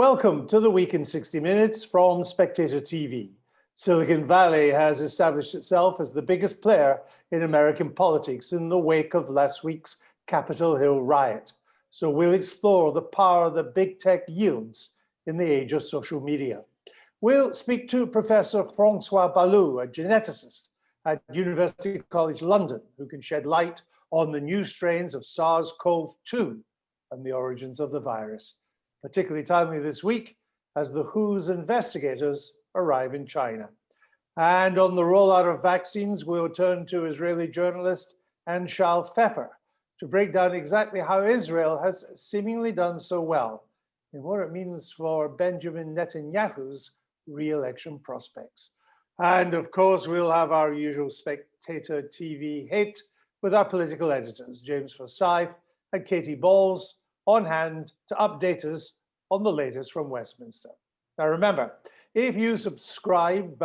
Welcome to the Week in 60 Minutes from Spectator TV. Silicon Valley has established itself as the biggest player in American politics in the wake of last week's Capitol Hill riot. So we'll explore the power that big tech yields in the age of social media. We'll speak to Professor Francois Balloux, a geneticist at University College London, who can shed light on the new strains of SARS-CoV-2 and the origins of the virus. Particularly timely this week as the WHO's investigators arrive in China. And on the rollout of vaccines, we'll turn to Israeli journalist Charles Pfeffer to break down exactly how Israel has seemingly done so well and what it means for Benjamin Netanyahu's re-election prospects. And of course, we'll have our usual Spectator TV hit with our political editors, James Forsyth and Katie Balls, on hand to update us on the latest from Westminster. Now remember, if you subscribe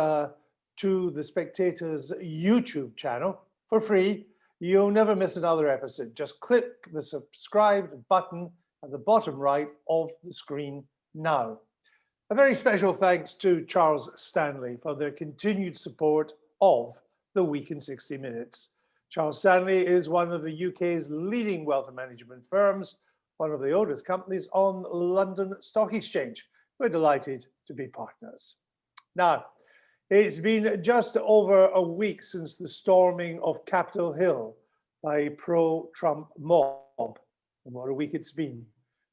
to the Spectator's YouTube channel for free, you'll never miss another episode. Just click the subscribe button at the bottom right of the screen now. A very special thanks to Charles Stanley for their continued support of the Week in 60 Minutes. Charles Stanley is one of the UK's leading wealth management firms, one of the oldest companies on London Stock Exchange. We're delighted to be partners. Now, it's been just over a week since the storming of Capitol Hill by a pro-Trump mob. And what a week it's been.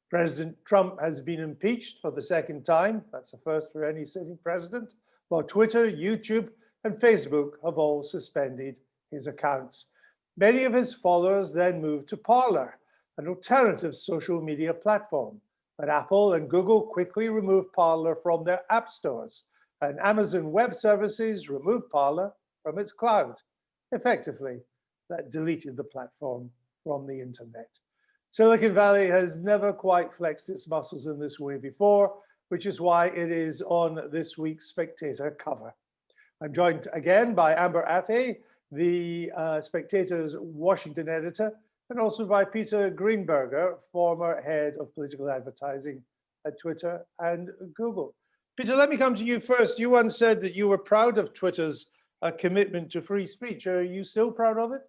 President Trump has been impeached for the second time. That's a first for any sitting president. While Twitter, YouTube, and Facebook have all suspended his accounts. Many of his followers then moved to Parler, an alternative social media platform. But Apple and Google quickly removed Parler from their app stores, and Amazon Web Services removed Parler from its cloud. Effectively, that deleted the platform from the internet. Silicon Valley has never quite flexed its muscles in this way before, which is why it is on this week's Spectator cover. I'm joined again by Amber Athey, the Spectator's Washington editor, and also by Peter Greenberger, former head of political advertising at Twitter and Google. Peter, let me come to you first. You once said that you were proud of Twitter's commitment to free speech. Are you still proud of it?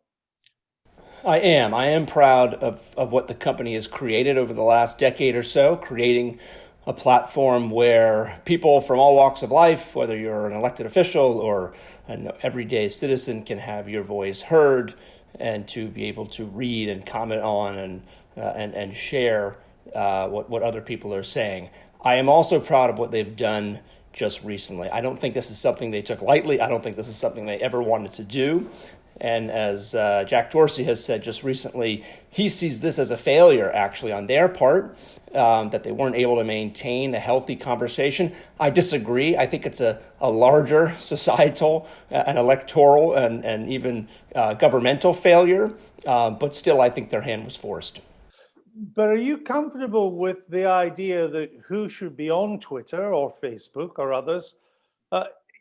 I am. I am proud of what the company has created over the last decade or so, creating a platform where people from all walks of life, whether you're an elected official or an everyday citizen, can have your voice heard and to be able to read and comment on and share what other people are saying. I am also proud of what they've done just recently. I don't think this is something they took lightly. I don't think this is something they ever wanted to do. And as Jack Dorsey has said just recently, he sees this as a failure, actually, on their part, that they weren't able to maintain a healthy conversation. I disagree. I think it's a larger societal and electoral and even governmental failure. But still, I think their hand was forced. But are you comfortable with the idea that who should be on Twitter or Facebook or others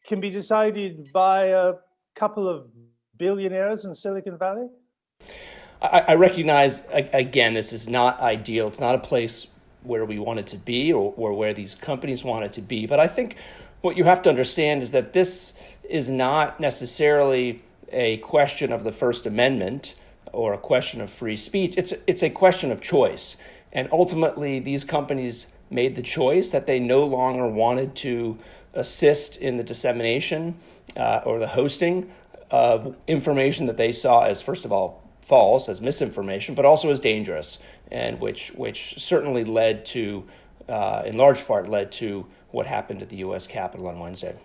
can be decided by a couple of billionaires in Silicon Valley? I recognize, again, this is not ideal. It's not a place where we want it to be or where these companies want it to be. But I think what you have to understand is that this is not necessarily a question of the First Amendment or a question of free speech. It's a question of choice. And ultimately, these companies made the choice that they no longer wanted to assist in the dissemination or the hosting of information that they saw as, first of all, false, as misinformation, but also as dangerous, and which certainly led to, in large part, led to what happened at the U.S. Capitol on Wednesday.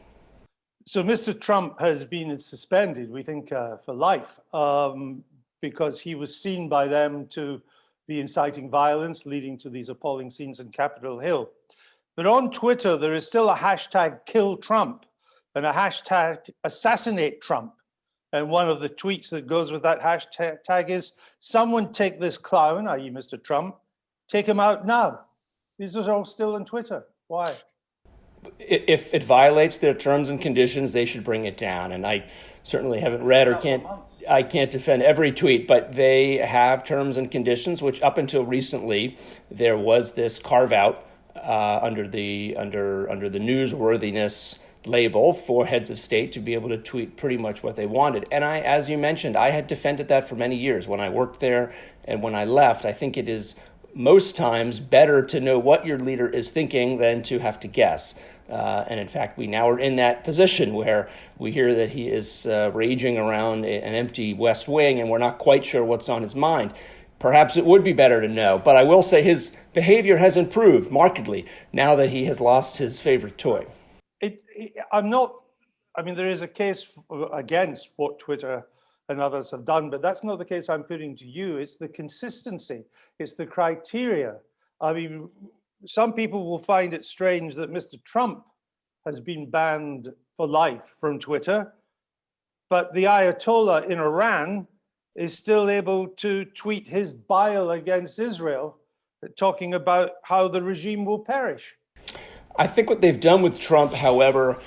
So Mr. Trump has been suspended, we think, for life, because he was seen by them to be inciting violence, leading to these appalling scenes on Capitol Hill. But on Twitter, there is still a hashtag Kill Trump and a hashtag Assassinate Trump. And one of the tweets that goes with that hashtag is, someone take this clown, i.e. Mr. Trump, take him out now. These are all still on Twitter. Why? If it violates their terms and conditions, they should bring it down. And I certainly haven't read or can't defend every tweet, but they have terms and conditions, which up until recently, there was this carve out under the newsworthiness label for heads of state to be able to tweet pretty much what they wanted. And as you mentioned, I had defended that for many years when I worked there and when I left. I think it is most times better to know what your leader is thinking than to have to guess. And in fact, we now are in that position where we hear that he is raging around an empty West Wing and we're not quite sure what's on his mind. Perhaps it would be better to know, but I will say his behavior has improved markedly now that he has lost his favorite toy. There is a case against what Twitter and others have done, but that's not the case I'm putting to you. It's the consistency, it's the criteria. I mean, some people will find it strange that Mr. Trump has been banned for life from Twitter, but the Ayatollah in Iran is still able to tweet his bile against Israel, talking about how the regime will perish. I think what they've done with Trump, however,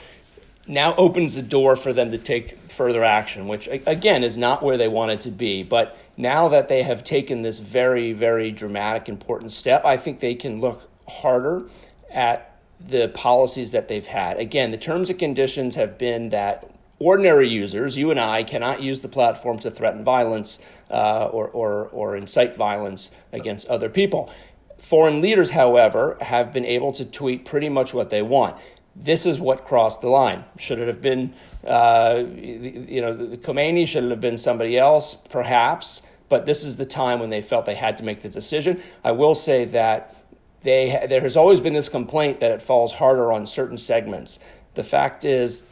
now opens the door for them to take further action, which, again, is not where they wanted to be. But now that they have taken this very, very dramatic, important step, I think they can look harder at the policies that they've had. Again, the terms and conditions have been that ordinary users, you and I, cannot use the platform to threaten violence or incite violence against other people. Foreign leaders, however, have been able to tweet pretty much what they want. This is what crossed the line. Should it have been, Khomeini? Should it have been somebody else? Perhaps. But this is the time when they felt they had to make the decision. I will say that there has always been this complaint that it falls harder on certain segments. The fact is,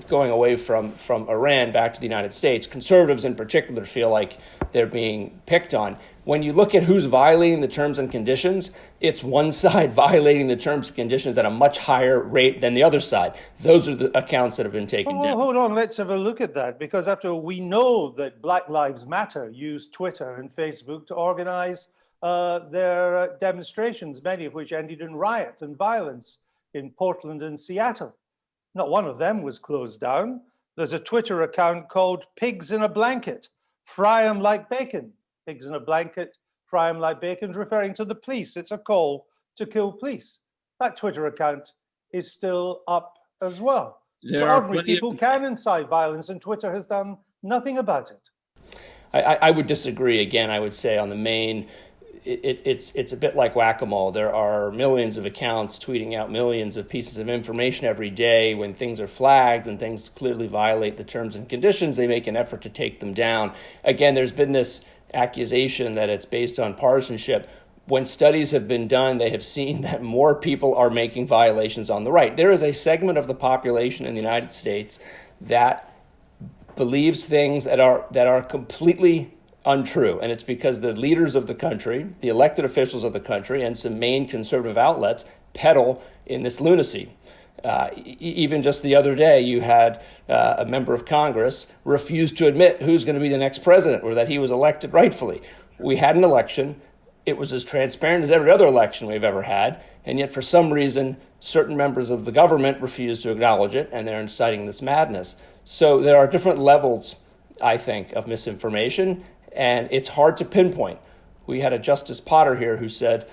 going away from Iran back to the United States, conservatives in particular feel like they're being picked on. When you look at who's violating the terms and conditions, it's one side violating the terms and conditions at a much higher rate than the other side. Those are the accounts that have been taken down. Hold on, let's have a look at that, because after all, we know that Black Lives Matter used Twitter and Facebook to organize their demonstrations, many of which ended in riot and violence in Portland and Seattle. Not one of them was closed down. There's a Twitter account called Pigs in a Blanket, Fry 'em like bacon. Pigs in a blanket, fry 'em like bacon, referring to the police. It's a call to kill police. That Twitter account is still up as well. So ordinary people can incite violence, and Twitter has done nothing about it. I would disagree. Again, I would say on the main, it's a bit like whack-a-mole. There are millions of accounts tweeting out millions of pieces of information every day. When things are flagged and things clearly violate the terms and conditions, they make an effort to take them down. Again, there's been this accusation that it's based on partisanship. When studies have been done, they have seen that more people are making violations on the right. There is a segment of the population in the United States that believes things that are completely untrue, and it's because the leaders of the country, the elected officials of the country, and some main conservative outlets peddle in this lunacy. Even just the other day, you had a member of Congress refuse to admit who's going to be the next president or that he was elected rightfully. We had an election. It was as transparent as every other election we've ever had, and yet for some reason, certain members of the government refuse to acknowledge it, and they're inciting this madness. So there are different levels, I think, of misinformation, and it's hard to pinpoint. We had a Justice Potter here who said,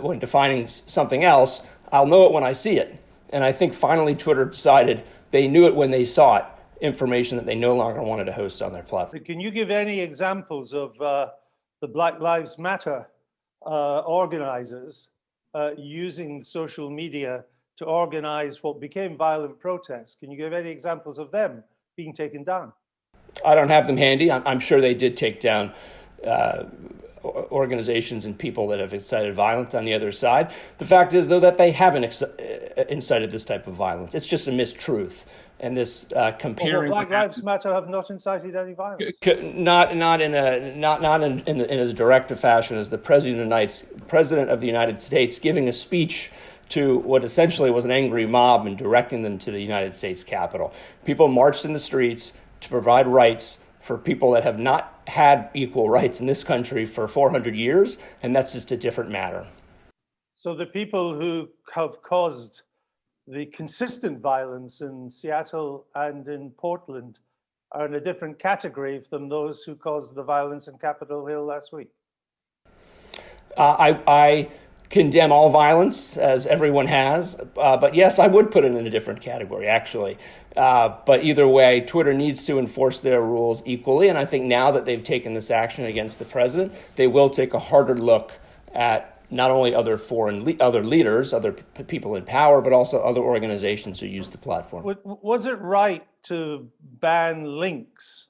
when defining something else, I'll know it when I see it. And I think finally Twitter decided they knew it when they saw it, information that they no longer wanted to host on their platform. Can you give any examples of the Black Lives Matter organizers using social media to organize what became violent protests? Can you give any examples of them being taken down? I don't have them handy. I'm sure they did take down organizations and people that have incited violence on the other side. The fact is, though, that they haven't incited this type of violence. It's just a mistruth. And this comparing Black Lives Matter have not incited any violence. Not in as direct a fashion as the president of the United States giving a speech to what essentially was an angry mob and directing them to the United States Capitol. People marched in the streets to provide rights for people that have not had equal rights in this country for 400 years, and that's just a different matter. So the people who have caused the consistent violence in Seattle and in Portland are in a different category than those who caused the violence in Capitol Hill last week? I condemn all violence, as everyone has. But yes, I would put it in a different category, actually. But either way, Twitter needs to enforce their rules equally. And I think now that they've taken this action against the president, they will take a harder look at not only other other leaders, other people in power, but also other organizations who use the platform. Was it right to ban links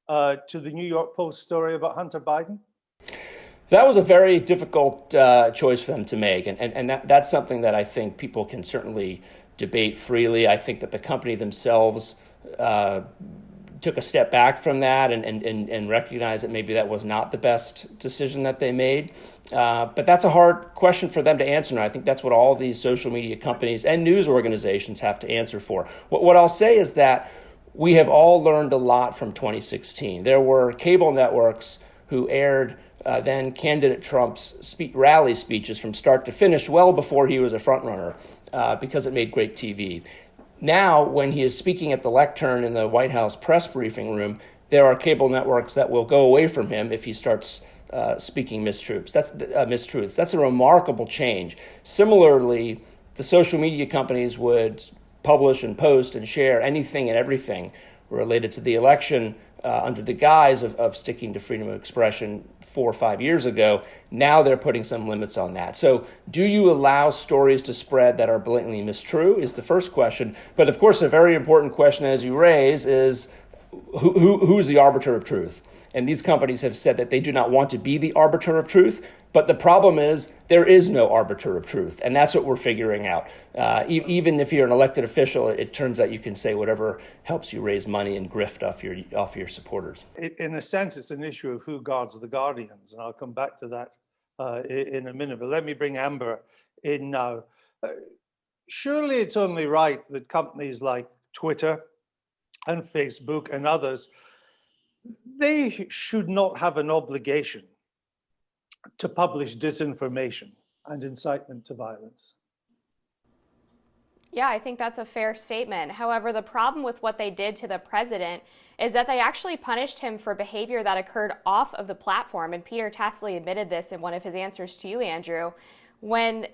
to the New York Post story about Hunter Biden? That was a very difficult choice for them to make. And that's something that I think people can certainly debate freely. I think that the company themselves took a step back from that and recognized that maybe that was not the best decision that they made. But that's a hard question for them to answer. And I think that's what all these social media companies and news organizations have to answer for. What I'll say is that we have all learned a lot from 2016. There were cable networks who aired then candidate Trump's rally speeches from start to finish well before he was a frontrunner because it made great TV. Now, when he is speaking at the lectern in the White House press briefing room, there are cable networks that will go away from him if he starts speaking mistruths. That's a remarkable change. Similarly, the social media companies would publish and post and share anything and everything related to the election under the guise of sticking to freedom of expression 4 or 5 years ago. Now they're putting some limits on that. So do you allow stories to spread that are blatantly mistrue is the first question. But of course, a very important question, as you raise, is who's the arbiter of truth? And these companies have said that they do not want to be the arbiter of truth. But the problem is there is no arbiter of truth. And that's what we're figuring out. Even if you're an elected official, it turns out you can say whatever helps you raise money and grift off your supporters. In a sense, it's an issue of who guards the guardians. And I'll come back to that in a minute. But let me bring Amber in now. Surely it's only right that companies like Twitter and Facebook and others, they should not have an obligation to publish disinformation and incitement to violence. Yeah, I think that's a fair statement. However, the problem with what they did to the president is that they actually punished him for behavior that occurred off of the platform. And Peter tacitly admitted this in one of his answers to you, Andrew. When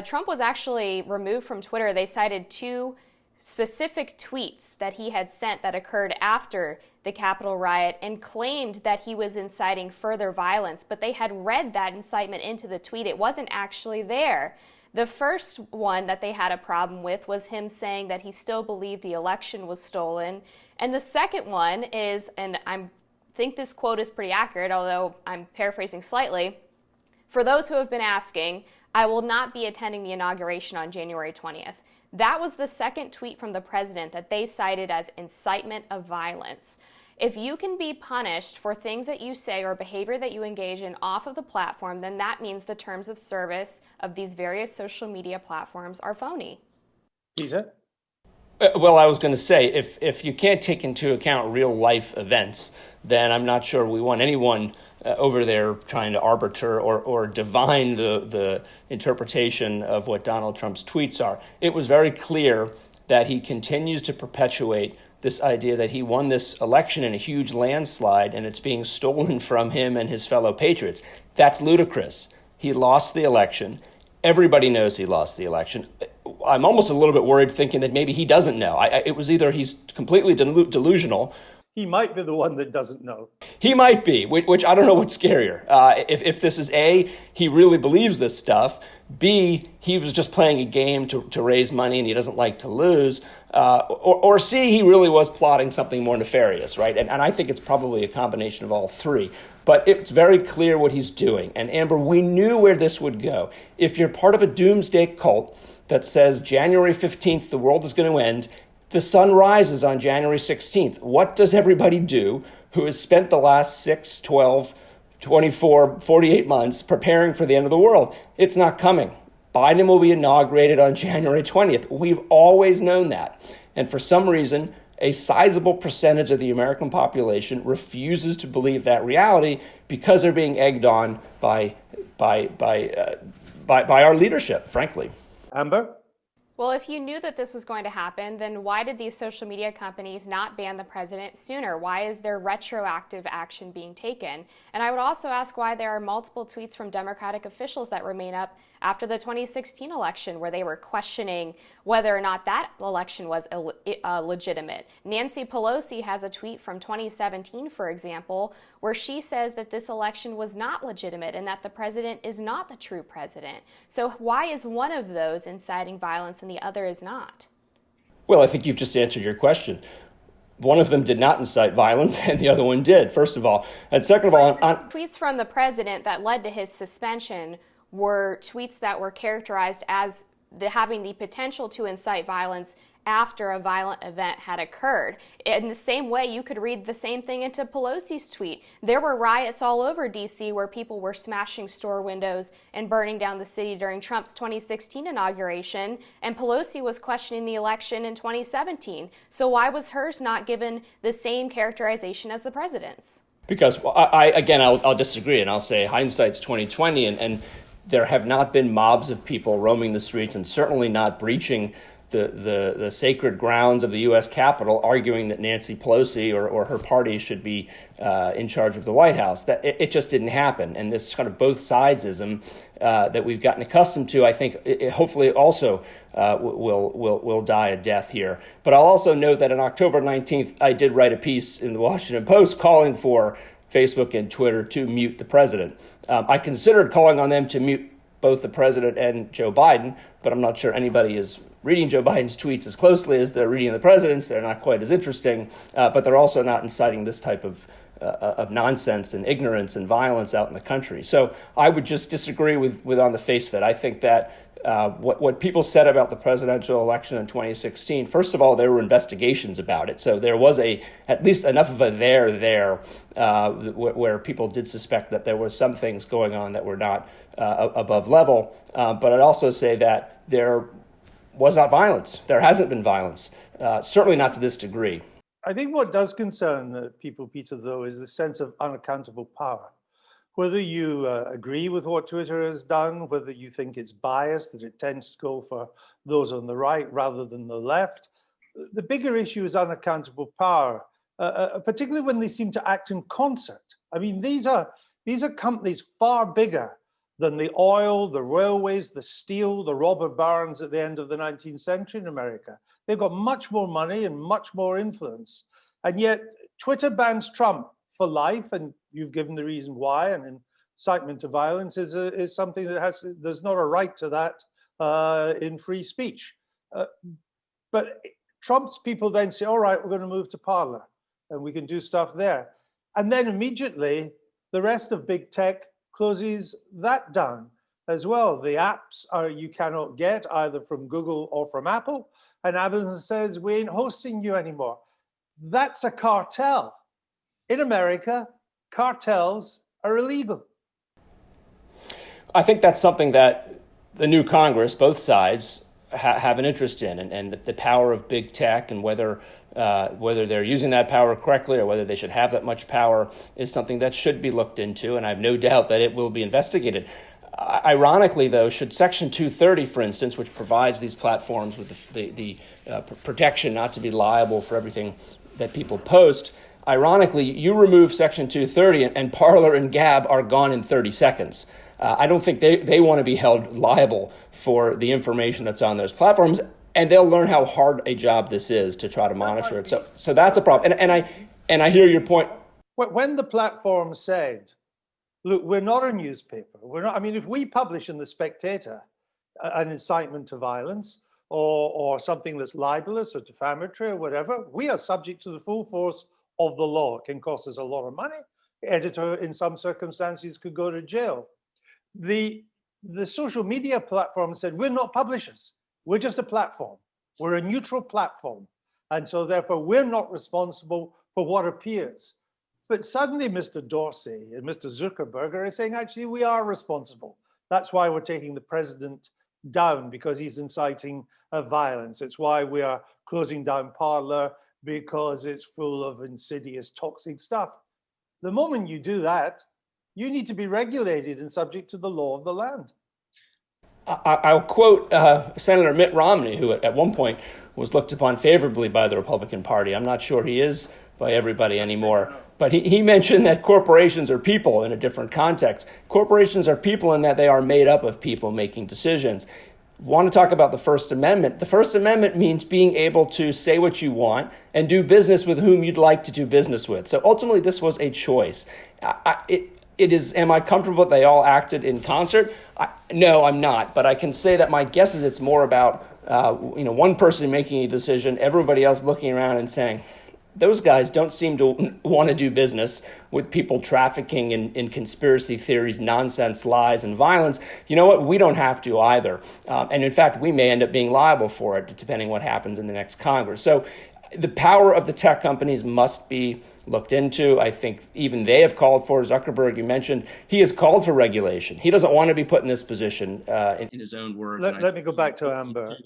Trump was actually removed from Twitter, they cited 2 specific tweets that he had sent that occurred after the Capitol riot and claimed that he was inciting further violence, but they had read that incitement into the tweet. It wasn't actually there. The first one that they had a problem with was him saying that he still believed the election was stolen. And the second one is, and I think this quote is pretty accurate, although I'm paraphrasing slightly, for those who have been asking, I will not be attending the inauguration on January 20th. That was the second tweet from the president that they cited as incitement of violence. If you can be punished for things that you say or behavior that you engage in off of the platform, then that means the terms of service of these various social media platforms are phony. Peter? Well, I was going to say, if you can't take into account real life events, then I'm not sure we want anyone over there trying to arbiter or divine the interpretation of what Donald Trump's tweets are. It was very clear that he continues to perpetuate this idea that he won this election in a huge landslide and it's being stolen from him and his fellow patriots. That's ludicrous. He lost the election. Everybody knows he lost the election. I'm almost a little bit worried thinking that maybe he doesn't know. It was either he's completely delusional. He might be the one that doesn't know. He might be, which I don't know what's scarier. If this is A, he really believes this stuff, B, he was just playing a game to raise money and he doesn't like to lose, or C, he really was plotting something more nefarious, right? And I think it's probably a combination of all three. But it's very clear what he's doing. And Amber, we knew where this would go. If you're part of a doomsday cult that says January 15th, the world is going to end, the sun rises on January 16th. What does everybody do who has spent the last 6, 12, 24, 48 months preparing for the end of the world? It's not coming. Biden will be inaugurated on January 20th. We've always known that. And for some reason, a sizable percentage of the American population refuses to believe that reality because they're being egged on by our leadership, frankly. Amber? Well, if you knew that this was going to happen, then why did these social media companies not ban the president sooner? Why is there retroactive action being taken? And I would also ask why there are multiple tweets from Democratic officials that remain up after the 2016 election where they were questioning whether or not that election was legitimate. Nancy Pelosi has a tweet from 2017, for example, where she says that this election was not legitimate and that the president is not the true president. So why is one of those inciting violence and the other is not? Well, I think you've just answered your question. One of them did not incite violence and the other one did, first of all. And second of all, tweets from the president that led to his suspension were tweets that were characterized as having the potential to incite violence after a violent event had occurred. In the same way, you could read the same thing into Pelosi's tweet. There were riots all over D.C. where people were smashing store windows and burning down the city during Trump's 2016 inauguration, and Pelosi was questioning the election in 2017. So why was hers not given the same characterization as the president's? Because I'll disagree, and I'll say hindsight's 2020, and there have not been mobs of people roaming the streets and certainly not breaching the sacred grounds of the U.S. Capitol, arguing that Nancy Pelosi or her party should be in charge of the White House. That it just didn't happen, and this kind of both sidesism that we've gotten accustomed to, I think, hopefully also will die a death here. But I'll also note that on October 19th, I did write a piece in the Washington Post calling for Facebook and Twitter to mute the president. I considered calling on them to mute both the president and Joe Biden, but I'm not sure anybody is reading Joe Biden's tweets as closely as they're reading the president's. They're not quite as interesting, but they're also not inciting this type of nonsense and ignorance and violence out in the country. So I would just disagree with on the face of it. I think that what people said about the presidential election in 2016, first of all, there were investigations about it. So there was at least enough of a there where people did suspect that there were some things going on that were not above level. But I'd also say that there was not violence. There hasn't been violence, certainly not to this degree. I think what does concern people, Peter, though, is the sense of unaccountable power. Whether you agree with what Twitter has done, whether you think it's biased, that it tends to go for those on the right rather than the left, the bigger issue is unaccountable power, particularly when they seem to act in concert. I mean, these are companies far bigger than the oil, the railways, the steel, the robber barons at the end of the 19th century in America. They've got much more money and much more influence. And yet Twitter bans Trump for life, and you've given the reason why, and incitement to violence is something that there's not a right to that in free speech. But Trump's people then say, all right, we're going to move to Parler and we can do stuff there. And then immediately the rest of big tech closes that down as well. The apps you cannot get either from Google or from Apple. And Amazon says, we ain't hosting you anymore. That's a cartel. In America, cartels are illegal. I think that's something that the new Congress, both sides, have an interest in, and the power of big tech and whether they're using that power correctly or whether they should have that much power is something that should be looked into, and I have no doubt that it will be investigated. Ironically, though, should Section 230, for instance, which provides these platforms with the protection not to be liable for everything that people post, ironically, you remove Section 230 and Parler and Gab are gone in 30 seconds. I don't think they want to be held liable for the information that's on those platforms, and they'll learn how hard a job this is to try to monitor it. So that's a problem. And I hear your point. When the platform said, look, we're not a newspaper. We're not. I mean, if we publish in the Spectator an incitement to violence or something that's libelous or defamatory or whatever, we are subject to the full force of the law. It can cost us a lot of money. The editor, in some circumstances, could go to jail. The social media platform said, we're not publishers. We're just a platform. We're a neutral platform. And so therefore, we're not responsible for what appears. But suddenly, Mr. Dorsey and Mr. Zuckerberg are saying, actually, we are responsible. That's why we're taking the president down, because he's inciting violence. It's why we are closing down Parler, because it's full of insidious, toxic stuff. The moment you do that, you need to be regulated and subject to the law of the land. I'll quote Senator Mitt Romney, who at one point was looked upon favorably by the Republican Party. I'm not sure he is by everybody anymore. But he mentioned that corporations are people in a different context. Corporations are people in that they are made up of people making decisions. Want to talk about the First Amendment? The First Amendment means being able to say what you want and do business with whom you'd like to do business with. So ultimately, this was a choice. It is. Am I comfortable that they all acted in concert? No, I'm not. But I can say that my guess is it's more about one person making a decision, everybody else looking around and saying, those guys don't seem to want to do business with people trafficking in conspiracy theories, nonsense, lies, and violence. You know what? We don't have to either. And in fact, we may end up being liable for it, depending what happens in the next Congress. So the power of the tech companies must be looked into. I think even they have called for, Zuckerberg, you mentioned, he has called for regulation. He doesn't want to be put in this position, in his own words. Let me go back to Amber.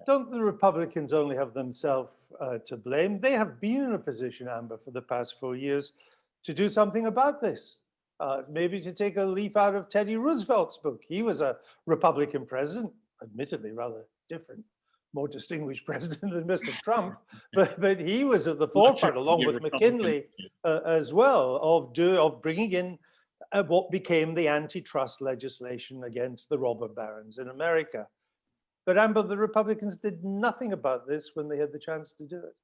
Don't the Republicans only have themselves to blame? They have been in a position, Amber, for the past 4 years to do something about this. Maybe to take a leaf out of Teddy Roosevelt's book. He was a Republican president, admittedly rather different, more distinguished president than Mr. Trump, but he was at the forefront, along with McKinley as well, of bringing in what became the antitrust legislation against the robber barons in America. But Amber, the Republicans did nothing about this when they had the chance to do it.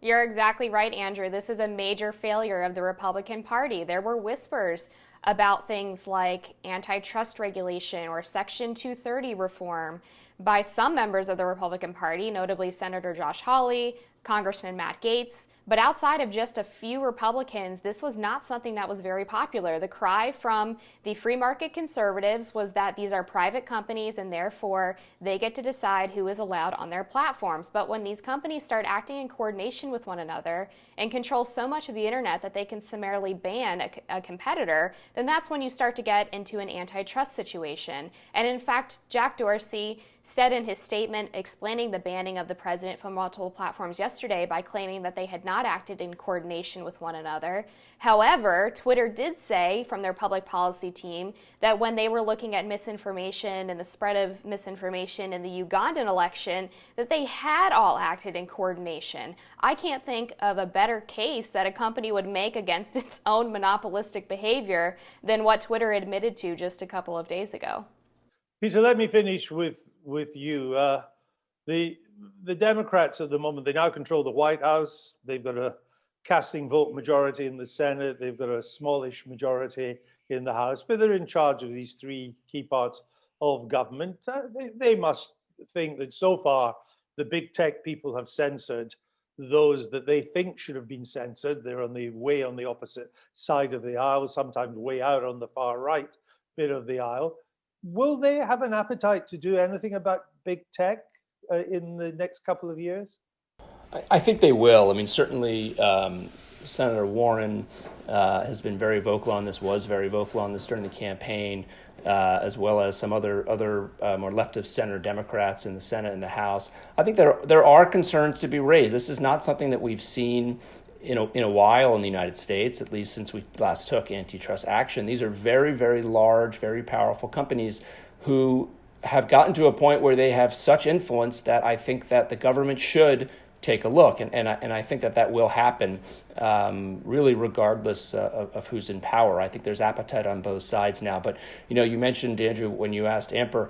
You're exactly right, Andrew. This is a major failure of the Republican Party. There were whispers about things like antitrust regulation or Section 230 reform by some members of the Republican Party, notably Senator Josh Hawley, Congressman Matt Gaetz. But outside of just a few Republicans, this was not something that was very popular. The cry from the free market conservatives was that these are private companies and therefore they get to decide who is allowed on their platforms. But when these companies start acting in coordination with one another and control so much of the internet that they can summarily ban a competitor, then that's when you start to get into an antitrust situation. And in fact, Jack Dorsey said in his statement explaining the banning of the president from multiple platforms yesterday by claiming that they had not acted in coordination with one another. However, Twitter did say from their public policy team that when they were looking at misinformation and the spread of misinformation in the Ugandan election, that they had all acted in coordination. I can't think of a better case that a company would make against its own monopolistic behavior than what Twitter admitted to just a couple of days ago. Peter, let me finish with you. The Democrats at the moment, they now control the White House. They've got a casting vote majority in the Senate. They've got a smallish majority in the House, but they're in charge of these three key parts of government. They must think that so far the big tech people have censored those that they think should have been censored. They're way on the opposite side of the aisle, sometimes way out on the far right bit of the aisle. Will they have an appetite to do anything about big tech in the next couple of years? I think they will. I mean, certainly Senator Warren has been very vocal on this, was very vocal on this during the campaign, as well as some other more left-of-center Democrats in the Senate and the House. I think there are concerns to be raised. This is not something that we've seen in a while in the United States, at least since we last took antitrust action. These are very, very large, very powerful companies who have gotten to a point where they have such influence that I think that the government should take a look. And I think that will happen, really regardless of who's in power. I think there's appetite on both sides now. But, you mentioned, Andrew, when you asked Amber,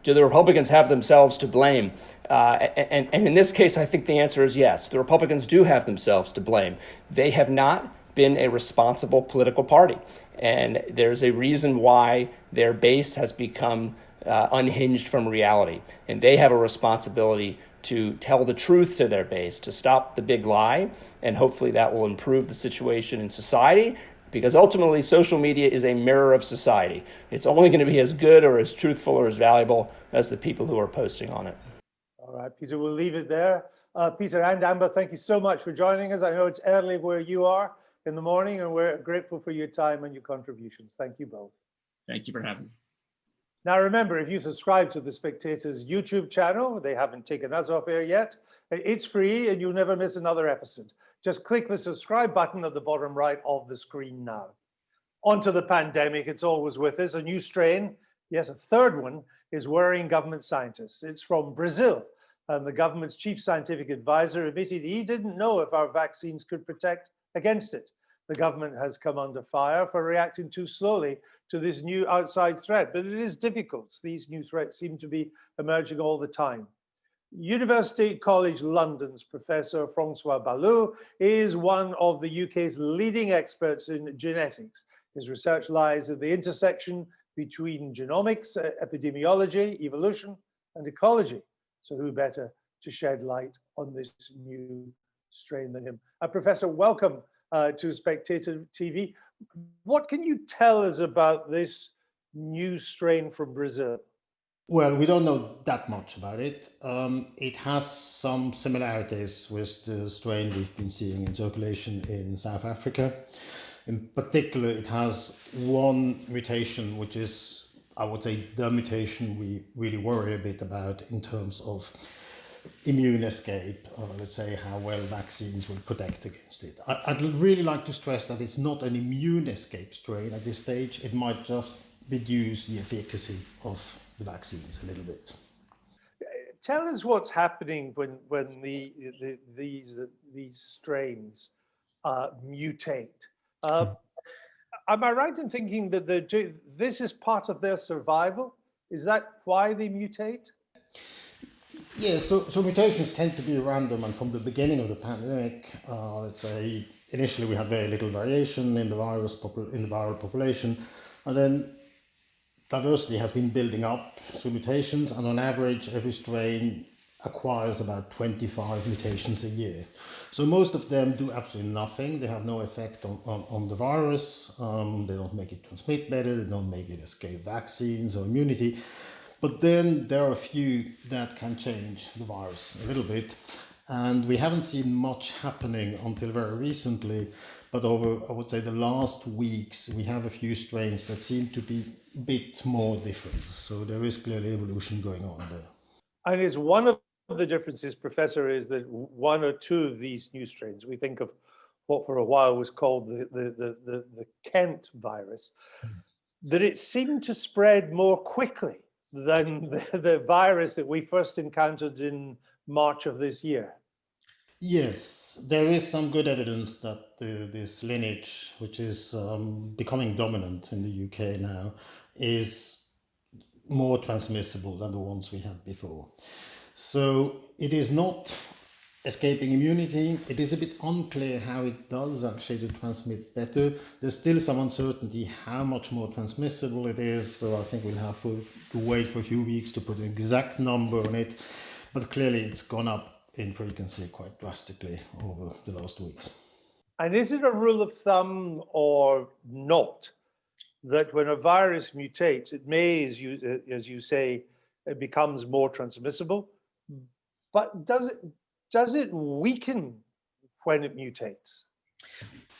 do the Republicans have themselves to blame? And in this case, I think the answer is yes. The Republicans do have themselves to blame. They have not been a responsible political party. And there's a reason why their base has become unhinged from reality. And they have a responsibility to tell the truth to their base, to stop the big lie, and hopefully that will improve the situation in society, because ultimately social media is a mirror of society. It's only going to be as good or as truthful or as valuable as the people who are posting on it. All right, Peter, we'll leave it there. Peter and Amber, thank you so much for joining us. I know it's early where you are in the morning, and we're grateful for your time and your contributions. Thank you both. Thank you for having me. Now, remember, if you subscribe to the Spectator's YouTube channel, they haven't taken us off air yet, it's free and you'll never miss another episode. Just click the subscribe button at the bottom right of the screen now. On to the pandemic, it's always with us. A new strain Yes, a third one is worrying government scientists. It's from Brazil, and the government's chief scientific advisor admitted he didn't know if our vaccines could protect against it. The government has come under fire for reacting too slowly to this new outside threat, but it is difficult. These new threats seem to be emerging all the time. University College London's Professor Francois Balloux is one of the UK's leading experts in genetics. His research lies at the intersection between genomics, epidemiology, evolution, and ecology. So who better to shed light on this new strain than him? Professor, welcome to Spectator TV. What can you tell us about this new strain from Brazil? Well, we don't know that much about it. It has some similarities with the strain we've been seeing in circulation in South Africa. In particular, it has one mutation, which is, I would say, the mutation we really worry a bit about in terms of immune escape, or let's say how well vaccines will protect against it. I'd really like to stress that it's not an immune escape strain at this stage. It might just reduce the efficacy of the vaccines a little bit. Tell us what's happening when these strains mutate. Am I right in thinking that this is part of their survival? Is that why they mutate? Yeah, so mutations tend to be random, and from the beginning of the pandemic, let's say initially we had very little variation in the viral population, and then diversity has been building up through mutations, and on average every strain acquires about 25 mutations a year. So most of them do absolutely nothing. They have no effect on the virus. They don't make it transmit better. They don't make it escape vaccines or immunity. But then there are a few that can change the virus a little bit. And we haven't seen much happening until very recently. But over, I would say, the last weeks, we have a few strains that seem to be a bit more different. So there is clearly evolution going on there. And is one of the differences, Professor, is that one or two of these new strains, we think of what for a while was called the Kent virus, that it seemed to spread more quickly than the virus that we first encountered in March of this year. Yes, there is some good evidence that this lineage, which is becoming dominant in the UK now, is more transmissible than the ones we had before. So it is not escaping immunity. It is a bit unclear how it does actually to transmit better. There's still some uncertainty how much more transmissible it is. So I think we'll have to wait for a few weeks to put an exact number on it. But clearly it's gone up in frequency quite drastically over the last weeks. And is it a rule of thumb or not that when a virus mutates, it may, as you say, it becomes more transmissible, but does it weaken when it mutates?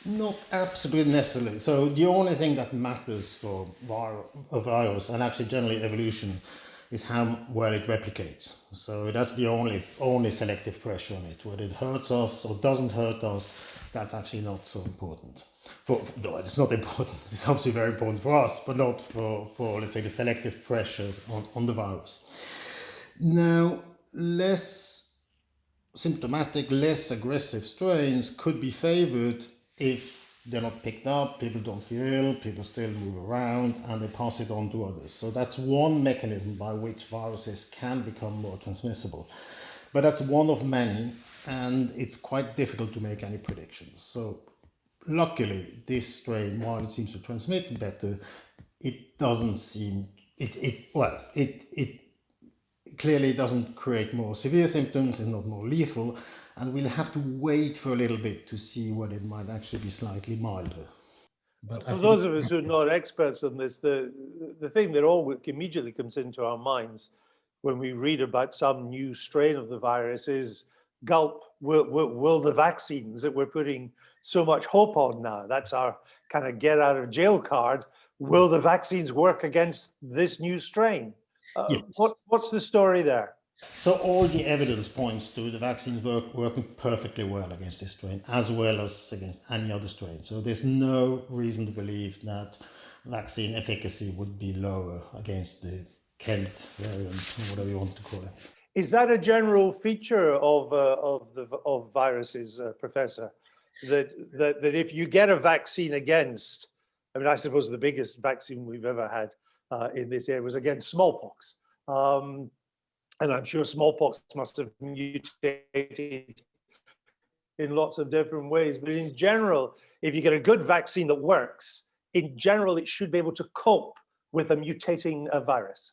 Not absolutely necessarily. So the only thing that matters for a virus, and actually generally evolution, is how well it replicates. So that's the only selective pressure on it. Whether it hurts us or doesn't hurt us, that's actually not so important. No, it's not important. It's obviously very important for us, but not for let's say, the selective pressures on the virus. Now, less symptomatic, less aggressive strains could be favored if they're not picked up, people don't feel ill, people still move around, and they pass it on to others. So that's one mechanism by which viruses can become more transmissible. But that's one of many, and it's quite difficult to make any predictions. So luckily, this strain, while it seems to transmit better, it doesn't seem, it clearly doesn't create more severe symptoms, it's not more lethal, and we'll have to wait for a little bit to see whether it might actually be slightly milder. But for those of us who are not experts on this, the thing that always immediately comes into our minds when we read about some new strain of the virus is, gulp, will the vaccines that we're putting so much hope on now, that's our kind of get out of jail card, will the vaccines work against this new strain? Yes. What's the story there? So all the evidence points to the vaccines working perfectly well against this strain, as well as against any other strain. So there's no reason to believe that vaccine efficacy would be lower against the Kent variant, or whatever you want to call it. Is that a general feature of viruses, Professor? That if you get a vaccine against, I mean, I suppose the biggest vaccine we've ever had in this area was against smallpox, and I'm sure smallpox must have mutated in lots of different ways. But in general, if you get a good vaccine that works, in general, it should be able to cope with a mutating virus.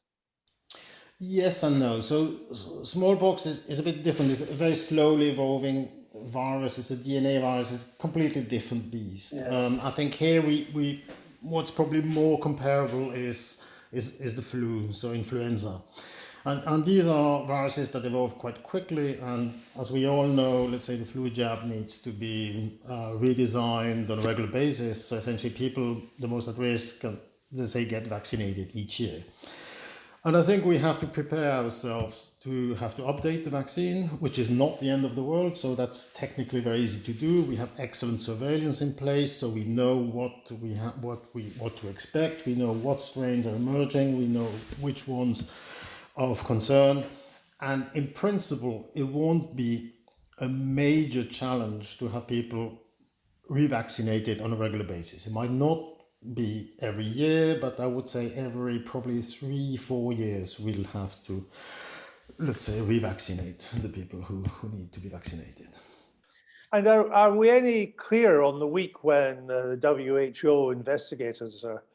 Yes and no. So smallpox is a bit different. It's a very slowly evolving virus. It's a DNA virus. It's a completely different beast. Yes. I think here we what's probably more comparable is the flu, so influenza. And these are viruses that evolve quite quickly, and as we all know, let's say the flu jab needs to be redesigned on a regular basis. So essentially people the most at risk, let's say, get vaccinated each year. And I think we have to prepare ourselves to have to update the vaccine, which is not the end of the world. So that's technically very easy to do. We have excellent surveillance in place, so we know what to expect. We know what strains are emerging. We know which ones are of concern. And in principle, it won't be a major challenge to have people revaccinated on a regular basis. It might not be every year, but I would say every probably 3-4 years we'll have to, let's say, revaccinate the people who need to be vaccinated. And are we any clear on the week when the WHO investigators are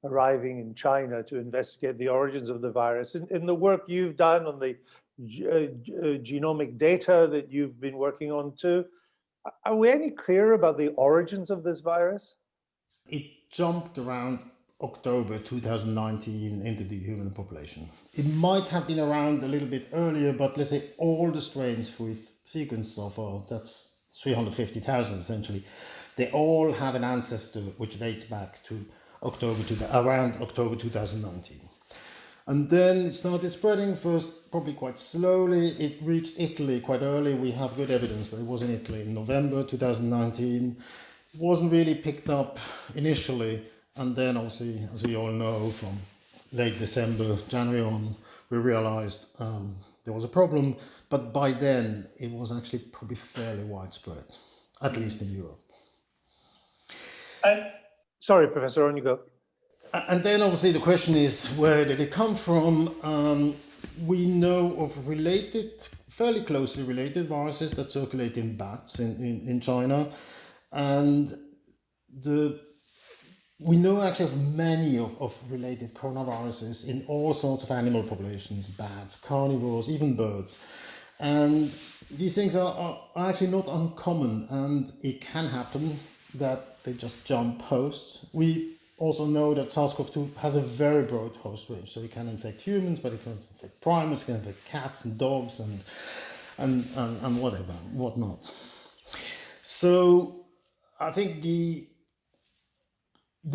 arriving in China to investigate the origins of the virus? In the work you've done on the genomic data that you've been working on too, are we any clearer about the origins of this virus? It jumped around October 2019 into the human population. It might have been around a little bit earlier, but let's say all the strains we've sequenced so far, that's 350,000 essentially, they all have an ancestor which dates back to around October 2019. And then it started spreading, first probably quite slowly. It reached Italy quite early. We have good evidence that it was in Italy in November 2019. Wasn't really picked up initially, and then obviously, as we all know, from late December, January on, we realized there was a problem, but by then it was actually probably fairly widespread, at least in Europe. Sorry, Professor, on you go. And then obviously the question is, where did it come from? We know of fairly closely related viruses that circulate in bats in China. And we know actually of many of related coronaviruses in all sorts of animal populations, bats, carnivores, even birds. And these things are actually not uncommon, and it can happen that they just jump hosts. We also know that SARS-CoV-2 has a very broad host range, so it can infect humans, but it can infect primates, it can infect cats and dogs and whatnot. So I think the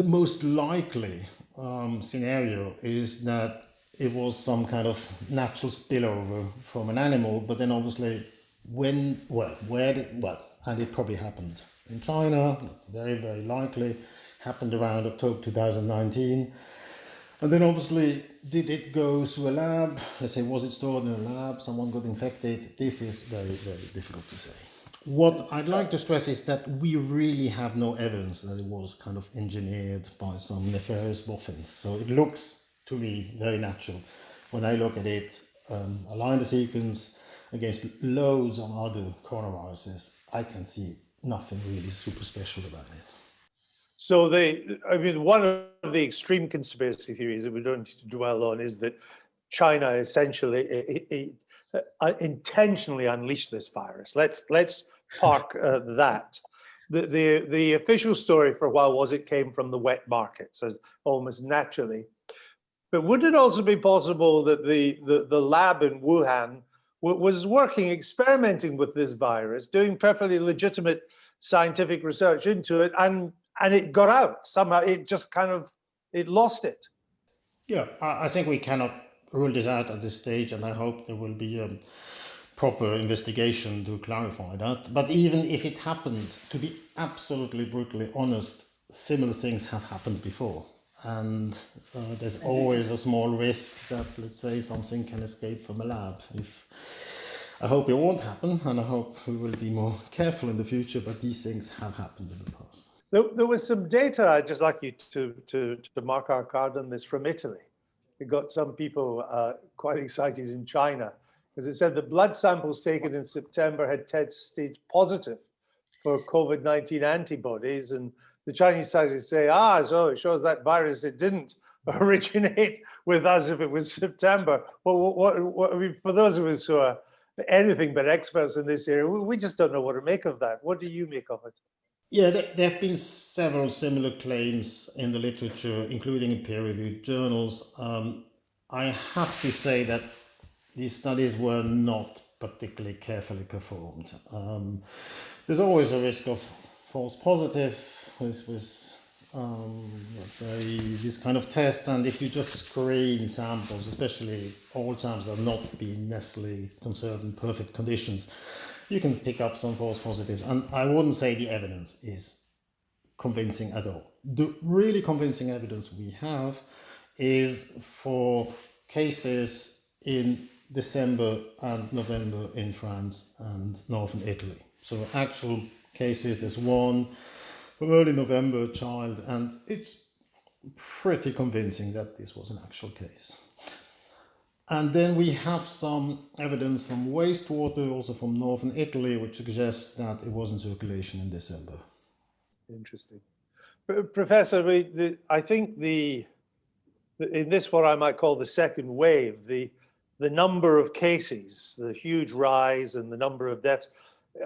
most likely scenario is that it was some kind of natural spillover from an animal, but then obviously and it probably happened in China. That's very, very likely. Happened around October 2019. And then obviously, did it go to a lab? Let's say, was it stored in a lab? Someone got infected? This is very, very difficult to say. What I'd like to stress is that we really have no evidence that it was kind of engineered by some nefarious boffins. So it looks to me very natural. When I look at it, align the sequence against loads of other coronaviruses, I can see nothing really super special about it. So one of the extreme conspiracy theories that we don't need to dwell on is that China essentially intentionally unleashed this virus. Let's park that. The official story for a while was it came from the wet markets, almost naturally. But would it also be possible that the lab in Wuhan was experimenting with this virus, doing perfectly legitimate scientific research into it, and it got out somehow? It just it lost it. Yeah, I think we cannot rule this out at this stage, and I hope there will be a proper investigation to clarify that. But even if it happened, to be absolutely brutally honest, similar things have happened before. and there's always a small risk that, let's say, something can escape from a lab. I hope it won't happen, and I hope we will be more careful in the future, but these things have happened in the past. There was some data I'd just like you to mark our card on this from Italy. It got some people quite excited in China, because it said that blood samples taken in September had tested positive for COVID-19 antibodies, and the Chinese started to say, so it shows that virus, it didn't originate with us if it was September. Well, I mean, for those of us who are anything but experts in this area, we just don't know what to make of that. What do you make of it? Yeah, there have been several similar claims in the literature, including in peer-reviewed journals. I have to say that these studies were not particularly carefully performed. There's always a risk of false positive with let's say, this kind of test, and if you just screen samples, especially old samples that have not been necessarily conserved in perfect conditions, you can pick up some false positives. And I wouldn't say the evidence is convincing at all. The really convincing evidence we have is for cases in December and November in France and northern Italy. So actual cases, there's one from early November, a child, and it's pretty convincing that this was an actual case. And then we have some evidence from wastewater, also from northern Italy, which suggests that it was in circulation in December. Interesting. Professor, I think in this, what I might call the second wave, the number of cases, the huge rise and the number of deaths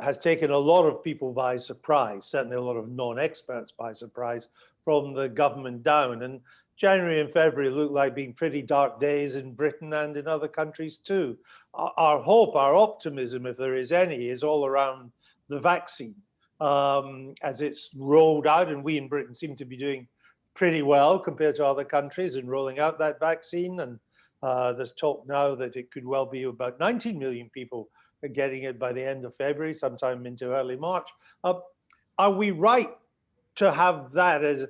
has taken a lot of people by surprise, certainly a lot of non-experts by surprise, from the government down. And January and February look like being pretty dark days in Britain and in other countries too. Our hope, our optimism, if there is any, is all around the vaccine as it's rolled out, and we in Britain seem to be doing pretty well compared to other countries in rolling out that vaccine. And there's talk now that it could well be about 19 million people getting it by the end of February, sometime into early March. Are we right to have that as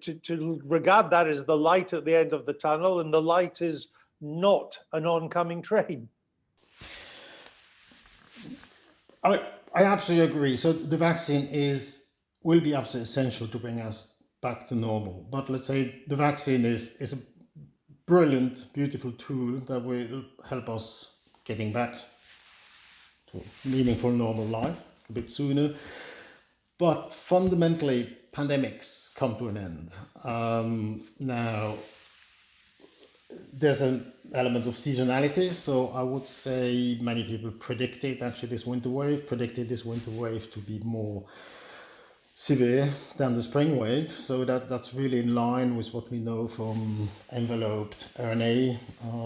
to regard that as the light at the end of the tunnel, and the light is not an oncoming train? I absolutely agree. So the vaccine will be absolutely essential to bring us back to normal. But let's say the vaccine is a brilliant, beautiful tool that will help us getting back to meaningful normal life a bit sooner. But fundamentally, pandemics come to an end. Now, there's an element of seasonality. So I would say many people predicted this winter wave to be more severe than the spring wave. So that's really in line with what we know from enveloped RNA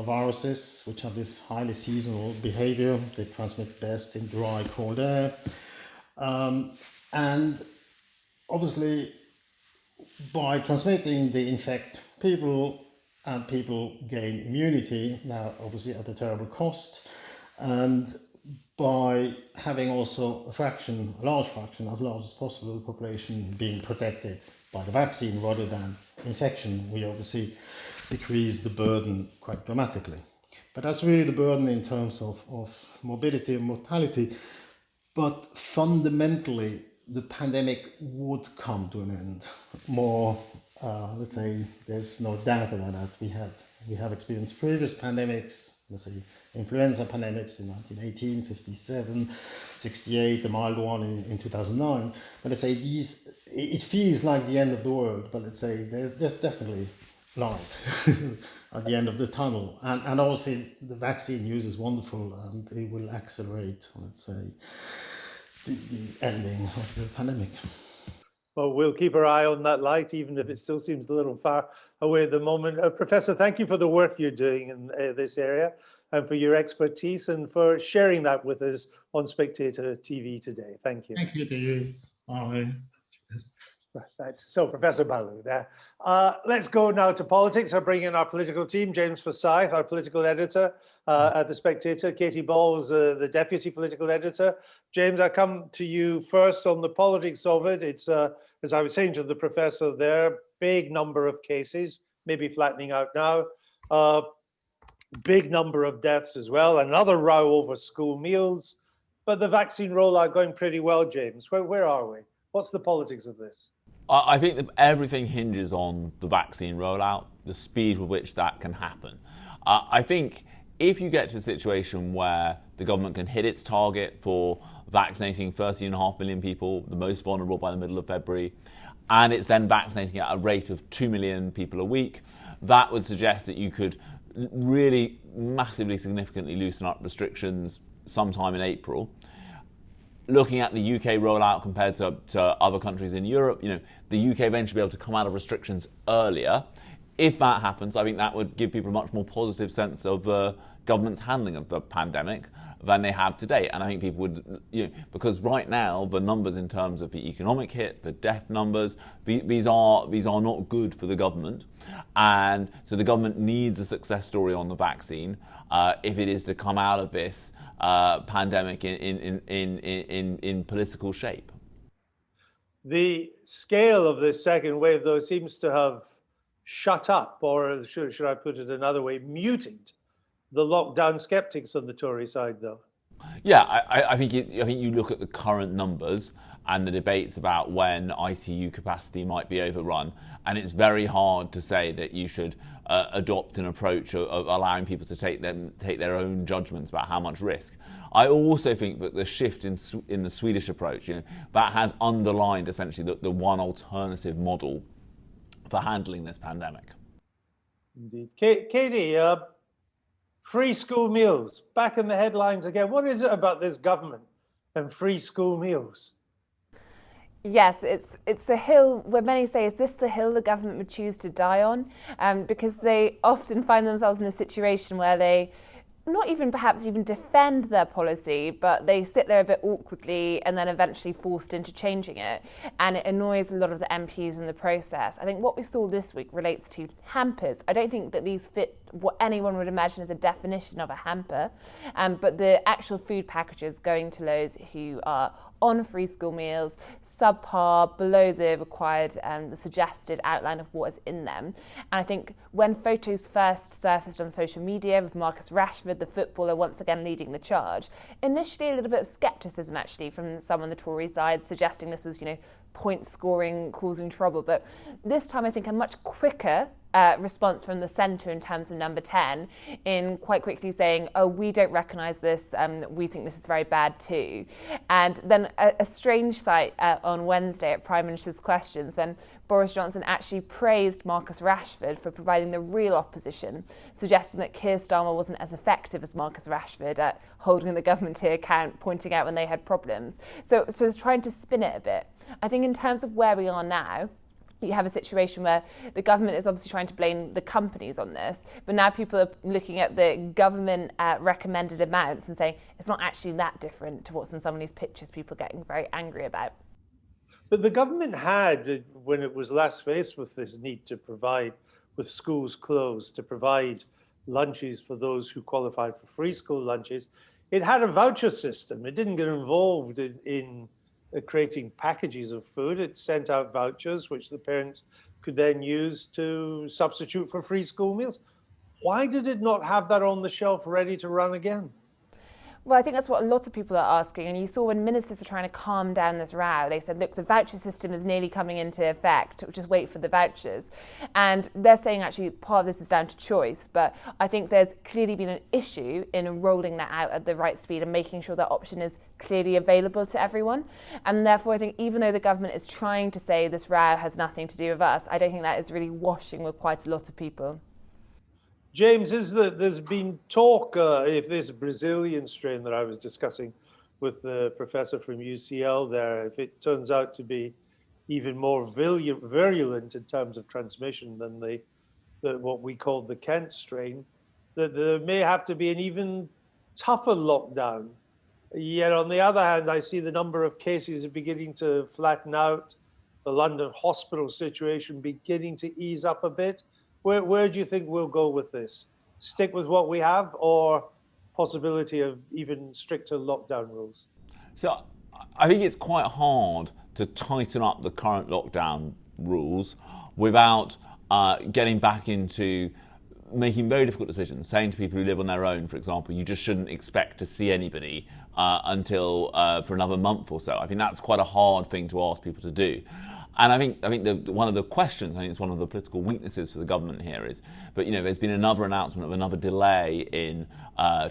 viruses, which have this highly seasonal behavior. They transmit best in dry, cold air. And obviously, by transmitting, they infect people, and people gain immunity, now obviously at a terrible cost. And by having also a large fraction, as large as possible, of the population being protected by the vaccine rather than infection, we obviously decrease the burden quite dramatically. But that's really the burden in terms of morbidity and mortality. But fundamentally, the pandemic would come to an end. Let's say, there's no doubt about that. We have experienced previous pandemics, let's say influenza pandemics in 1918, 57, 68, the mild one in 2009. But let's say it feels like the end of the world, but let's say there's definitely light at the end of the tunnel. And also the vaccine use is wonderful, and it will accelerate, let's say, the ending of the pandemic. Well, we'll keep our eye on that light, even if it still seems a little far away at the moment. Professor, thank you for the work you're doing in this area, and for your expertise, and for sharing that with us on Spectator TV today. Thank you. Thank you to you. Bye. Right, so Professor Balloux there. Let's go now to politics. I'll bring in our political team, James Forsyth, our political editor at The Spectator, Katie Bowles, the deputy political editor. James, I come to you first on the politics of it. It's, as I was saying to the professor there, big number of cases, maybe flattening out now. Big number of deaths as well. Another row over school meals. But the vaccine rollout going pretty well, James. Where are we? What's the politics of this? I think that everything hinges on the vaccine rollout, the speed with which that can happen. I think if you get to a situation where the government can hit its target for vaccinating 13.5 million people, the most vulnerable, by the middle of February, and it's then vaccinating at a rate of 2 million people a week, that would suggest that you could really massively, significantly loosen up restrictions sometime in April. Looking at the UK rollout compared to other countries in Europe, the UK eventually be able to come out of restrictions earlier. If that happens, I think that would give people a much more positive sense of the government's handling of the pandemic than they have today. And I think people would, because right now the numbers in terms of the economic hit, the death numbers, these are not good for the government. And so the government needs a success story on the vaccine if it is to come out of this pandemic in political shape. The scale of this second wave, though, seems to have shut up, or should I put it another way, muted the lockdown skeptics on the Tory side, though. Yeah, I think you look at the current numbers and the debates about when ICU capacity might be overrun, and it's very hard to say that you should adopt an approach of allowing people to take their own judgments about how much risk. I also think that the shift in the Swedish approach, that has underlined essentially the one alternative model for handling this pandemic. Indeed. Katie, free school meals, back in the headlines again. What is it about this government and free school meals? Yes, it's a hill where many say, is this the hill the government would choose to die on? Because they often find themselves in a situation where they not even perhaps even defend their policy, but they sit there a bit awkwardly and then eventually forced into changing it. And it annoys a lot of the MPs in the process. I think what we saw this week relates to hampers. I don't think that these fit what anyone would imagine as a definition of a hamper, but the actual food packages going to those who are on free school meals, subpar, below the required, the suggested outline of what is in them. And I think when photos first surfaced on social media with Marcus Rashford, the footballer, once again leading the charge, initially a little bit of scepticism actually from some on the Tory side, suggesting this was, point scoring, causing trouble. But this time I think a much quicker response from the centre in terms of number 10 in quite quickly saying, oh, we don't recognise this, we think this is very bad too. And then a strange sight on Wednesday at Prime Minister's Questions when Boris Johnson actually praised Marcus Rashford for providing the real opposition, suggesting that Keir Starmer wasn't as effective as Marcus Rashford at holding the government to account, pointing out when they had problems. So it's trying to spin it a bit. I think in terms of where we are now, you have a situation where the government is obviously trying to blame the companies on this, but now people are looking at the government recommended amounts and saying it's not actually that different to what's in some of these pictures people are getting very angry about. But the government had, when it was last faced with this need to provide, with schools closed, to provide lunches for those who qualified for free school lunches, it had a voucher system. It didn't get involved in creating packages of food. It sent out vouchers, which the parents could then use to substitute for free school meals. Why did it not have that on the shelf ready to run again? Well, I think that's what a lot of people are asking. And you saw when ministers are trying to calm down this row, they said, look, the voucher system is nearly coming into effect. Just wait for the vouchers. And they're saying actually part of this is down to choice. But I think there's clearly been an issue in rolling that out at the right speed and making sure that option is clearly available to everyone. And therefore, I think even though the government is trying to say this row has nothing to do with us, I don't think that is really washing with quite a lot of people. James, there's been talk, if this Brazilian strain that I was discussing with the professor from UCL there, if it turns out to be even more virulent in terms of transmission than what we call the Kent strain, that there may have to be an even tougher lockdown. Yet on the other hand, I see the number of cases are beginning to flatten out, the London hospital situation beginning to ease up a bit. Where do you think we'll go with this? Stick with what we have, or possibility of even stricter lockdown rules? So I think it's quite hard to tighten up the current lockdown rules without getting back into making very difficult decisions, saying to people who live on their own, for example, you just shouldn't expect to see anybody until for another month or so. I think that's quite a hard thing to ask people to do. And I think one of the questions, I think it's one of the political weaknesses for the government here is, but there's been another announcement of another delay in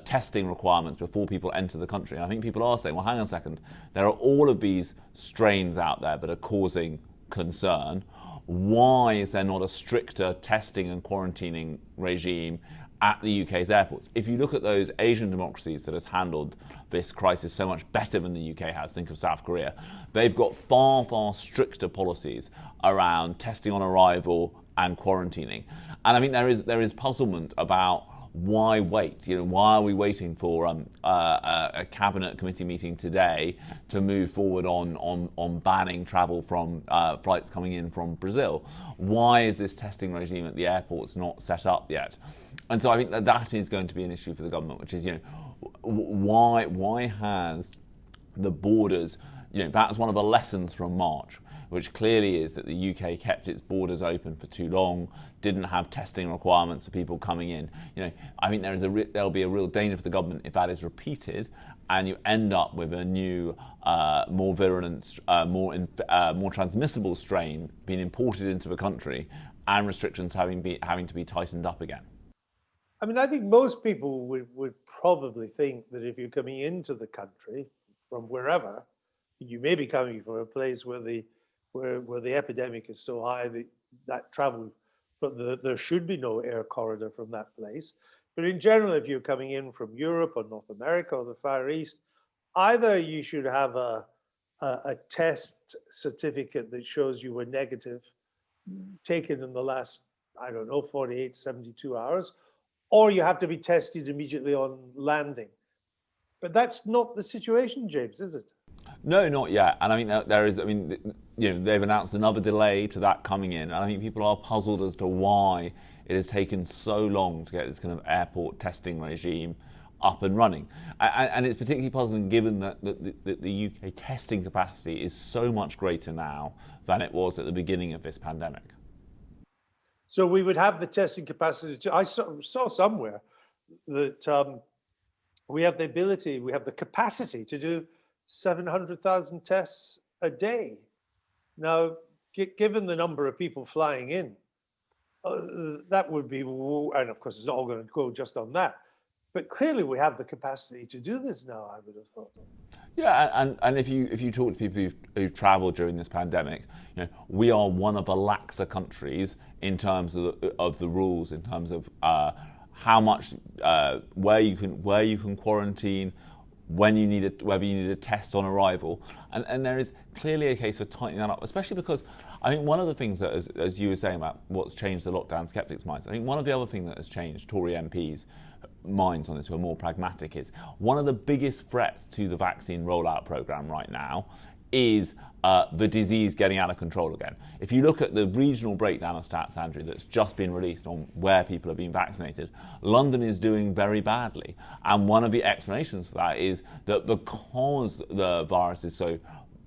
testing requirements before people enter the country. And I think people are saying, well, hang on a second, there are all of these strains out there that are causing concern. Why is there not a stricter testing and quarantining regime at the UK's airports? If you look at those Asian democracies that has handled this crisis so much better than the UK has, think of South Korea, they've got far, far stricter policies around testing on arrival and quarantining. And I think there is puzzlement about why wait? Why are we waiting for a cabinet committee meeting today to move forward on banning travel from flights coming in from Brazil? Why is this testing regime at the airports not set up yet? And so I think that is going to be an issue for the government, which is why has the borders? That's one of the lessons from March, which clearly is that the UK kept its borders open for too long, didn't have testing requirements for people coming in. I think there'll be a real danger for the government if that is repeated, and you end up with a new, more virulent, more transmissible strain being imported into the country, and restrictions having to be tightened up again. I mean, I think most people would probably think that if you're coming into the country from wherever, you may be coming from a place where the epidemic is so high that travel, there should be no air corridor from that place. But in general, if you're coming in from Europe or North America or the Far East, either you should have a test certificate that shows you were negative, taken in the last, 48, 72 hours, or you have to be tested immediately on landing. But that's not the situation, James, is it? No, not yet. And I mean, they've announced another delay to that coming in. And I think people are puzzled as to why it has taken so long to get this kind of airport testing regime up and running. And it's particularly puzzling given that the UK testing capacity is so much greater now than it was at the beginning of this pandemic. So we would have the testing capacity. I saw somewhere that we have the capacity to do 700,000 tests a day. Now, given the number of people flying in, that would be, and of course it's not all going to go just on that, but clearly we have the capacity to do this now, I would have thought. Yeah, and if you talk to people who've travelled during this pandemic, we are one of the laxer countries in terms of the rules, in terms of how much, where you can quarantine, whether you need a test on arrival, and there is clearly a case for tightening that up, especially because I think one of the things that, as you were saying about what's changed the lockdown skeptics' minds, I think one of the other things that has changed Tory MPs' minds on this who are more pragmatic is one of the biggest threats to the vaccine rollout programme right now is the disease getting out of control again. If you look at the regional breakdown of stats, Andrew, that's just been released on where people are being vaccinated, London is doing very badly. And one of the explanations for that is that because the virus is so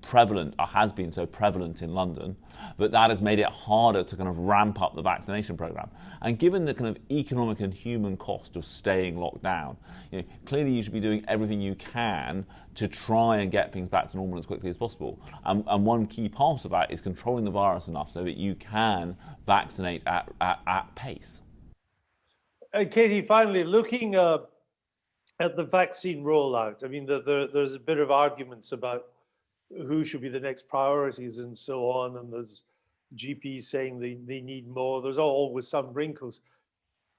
prevalent, or has been so prevalent in London, that has made it harder to kind of ramp up the vaccination programme. And given the kind of economic and human cost of staying locked down, clearly you should be doing everything you can to try and get things back to normal as quickly as possible. And one key part of that is controlling the virus enough so that you can vaccinate at pace. Katie, finally, looking at the vaccine rollout, I mean, there's a bit of arguments about who should be the next priorities and so on, and there's GPs saying they need more. There's always some wrinkles.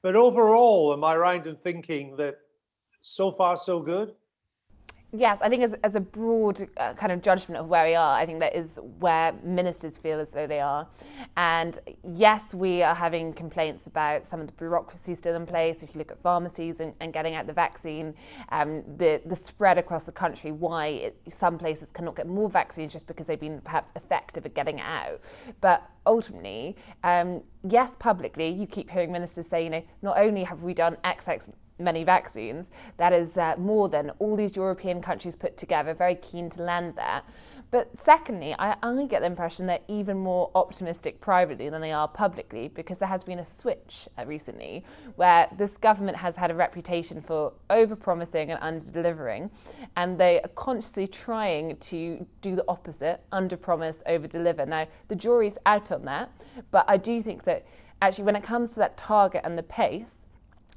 But overall, am I right in thinking that so far so good? Yes, I think as a broad kind of judgment of where we are, I think that is where ministers feel as though they are. And yes, we are having complaints about some of the bureaucracy still in place. If you look at pharmacies and getting out the vaccine, the spread across the country, why some places cannot get more vaccines just because they've been perhaps effective at getting it out. But ultimately, yes, publicly, you keep hearing ministers say, not only have we done XX many vaccines, that is more than all these European countries put together, very keen to land there. But secondly, I get the impression they're even more optimistic privately than they are publicly, because there has been a switch recently where this government has had a reputation for over-promising and under-delivering, and they are consciously trying to do the opposite, under-promise, over-deliver. Now, the jury's out on that, but I do think that actually when it comes to that target and the pace,